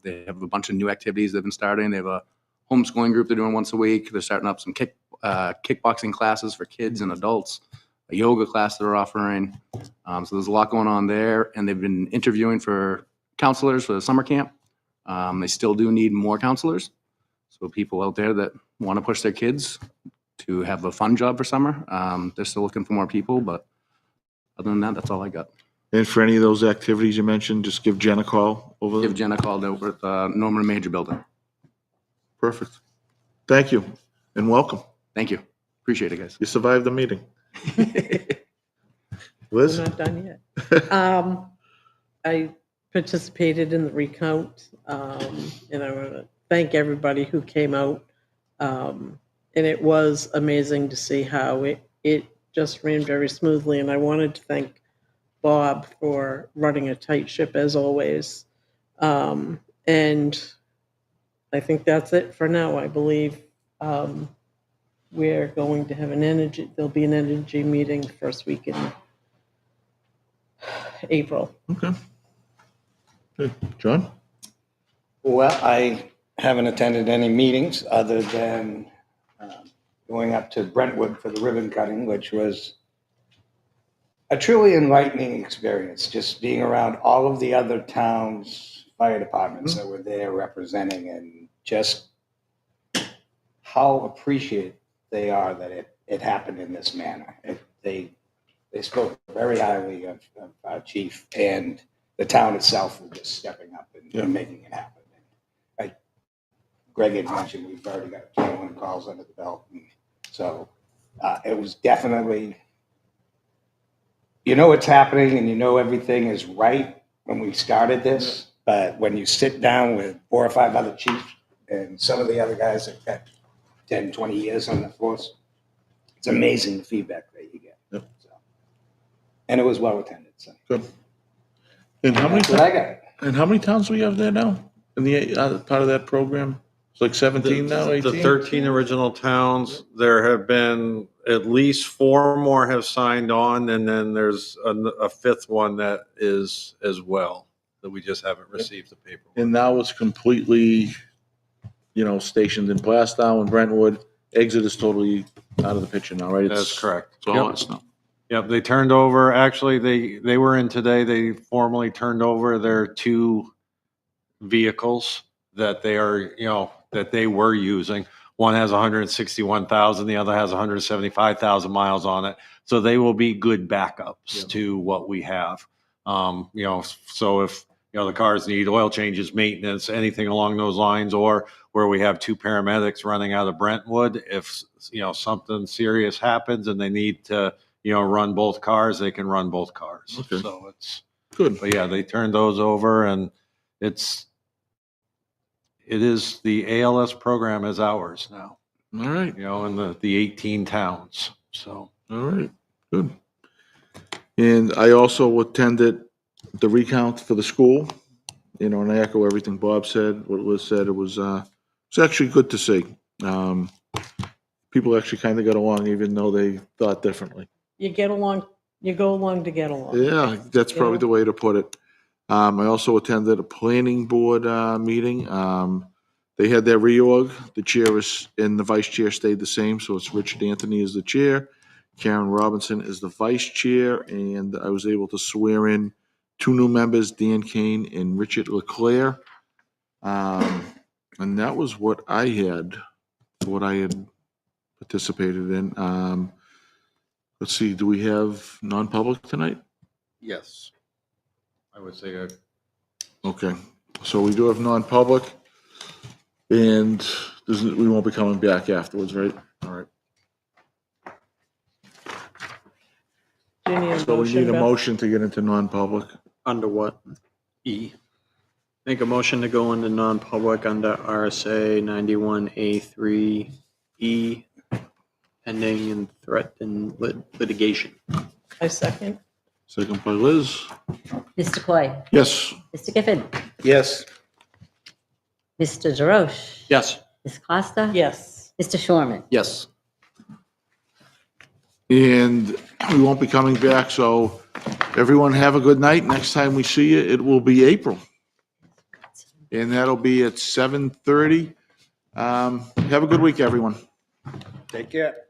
they have a bunch of new activities they've been starting. They have a homeschooling group they're doing once a week. They're starting up some kickboxing classes for kids and adults, a yoga class they're offering. So there's a lot going on there. And they've been interviewing for counselors for the summer camp. They still do need more counselors. So people out there that want to push their kids to have a fun job for summer, they're still looking for more people. But other than that, that's all I got. And for any of those activities you mentioned, just give Jen a call over there. Give Jen a call over at the Norman Major building. Perfect. Thank you and welcome. Thank you. Appreciate it, guys. You survived the meeting. Liz? I'm not done yet. I participated in the recount, and I want to thank everybody who came out. And it was amazing to see how it just ran very smoothly. And I wanted to thank Bob for running a tight ship as always. And I think that's it for now. I believe we're going to have there'll be an energy meeting first week in April. Okay. Good. John? Well, I haven't attended any meetings other than going up to Brentwood for the ribbon cutting, which was a truly enlightening experience, just being around all of the other towns' fire departments that were there representing, and just how appreciative they are that it happened in this manner. They spoke very highly of our chief, and the town itself was just stepping up and making it happen. Like Greg had mentioned, we've already got 21 calls under the belt, and so it was definitely, you know what's happening and you know everything is right when we started this, but when you sit down with 4 or 5 other chiefs and some of the other guys that got 10, 20 years on the force, it's amazing the feedback that you get. Yep. So, and it was well attended. So. Good. And how many? That's what I got. And how many towns we have there now in the part of that program? It's like 17 now, 18? The 13 original towns, there have been at least 4 more have signed on, and then there's a 5th one that is as well, that we just haven't received the paperwork. And now it's completely, stationed in Plastow and Brentwood. Exit is totally out of the picture now, right? That's correct. It's all us now. Yep, they turned over, actually, they were in today, they formally turned over their 2 vehicles that they are, that they were using. One has 161,000, the other has 175,000 miles on it. So they will be good backups to what we have. So if, the cars need oil changes, maintenance, anything along those lines, or where we have 2 paramedics running out of Brentwood, if, something serious happens and they need to, run both cars, they can run both cars. Okay. So it's good. But yeah, they turned those over, and it is the ALS program is ours now. All right. In the 18 towns. So. All right. Good. And I also attended the recount for the school, and I echo everything Bob said, what Liz said. It was actually good to see. People actually kind of got along, even though they thought differently. You get along, you go along to get along. Yeah, that's probably the way to put it. I also attended a planning board meeting. They had their reorg. The chair and the vice chair stayed the same, so it's Richard Anthony is the chair, Karen Robinson is the vice chair, and I was able to swear in 2 new members, Dan Kane and Richard Leclerc. And that was what I had participated in. Let's see, do we have non-public tonight? Yes. I would say Okay, so we do have non-public, and we won't be coming back afterwards, right? All right. Do you need a So we motion, need a Beth? motion to get into non-public. Under what? E. Make a motion to go into non-public under RSA 91A3E, pending and threatened litigation. I second. Second by Liz. Mr. Coy, Yes. Mr. Giffen, Yes. Mr. DeRoche, Yes. Ms. Costa, Yes. Mr. Shorman. Yes. And we won't be coming back, so everyone have a good night. Next time we see you, it will be April. And that'll be at 7:30. Have a good week, everyone. Take care.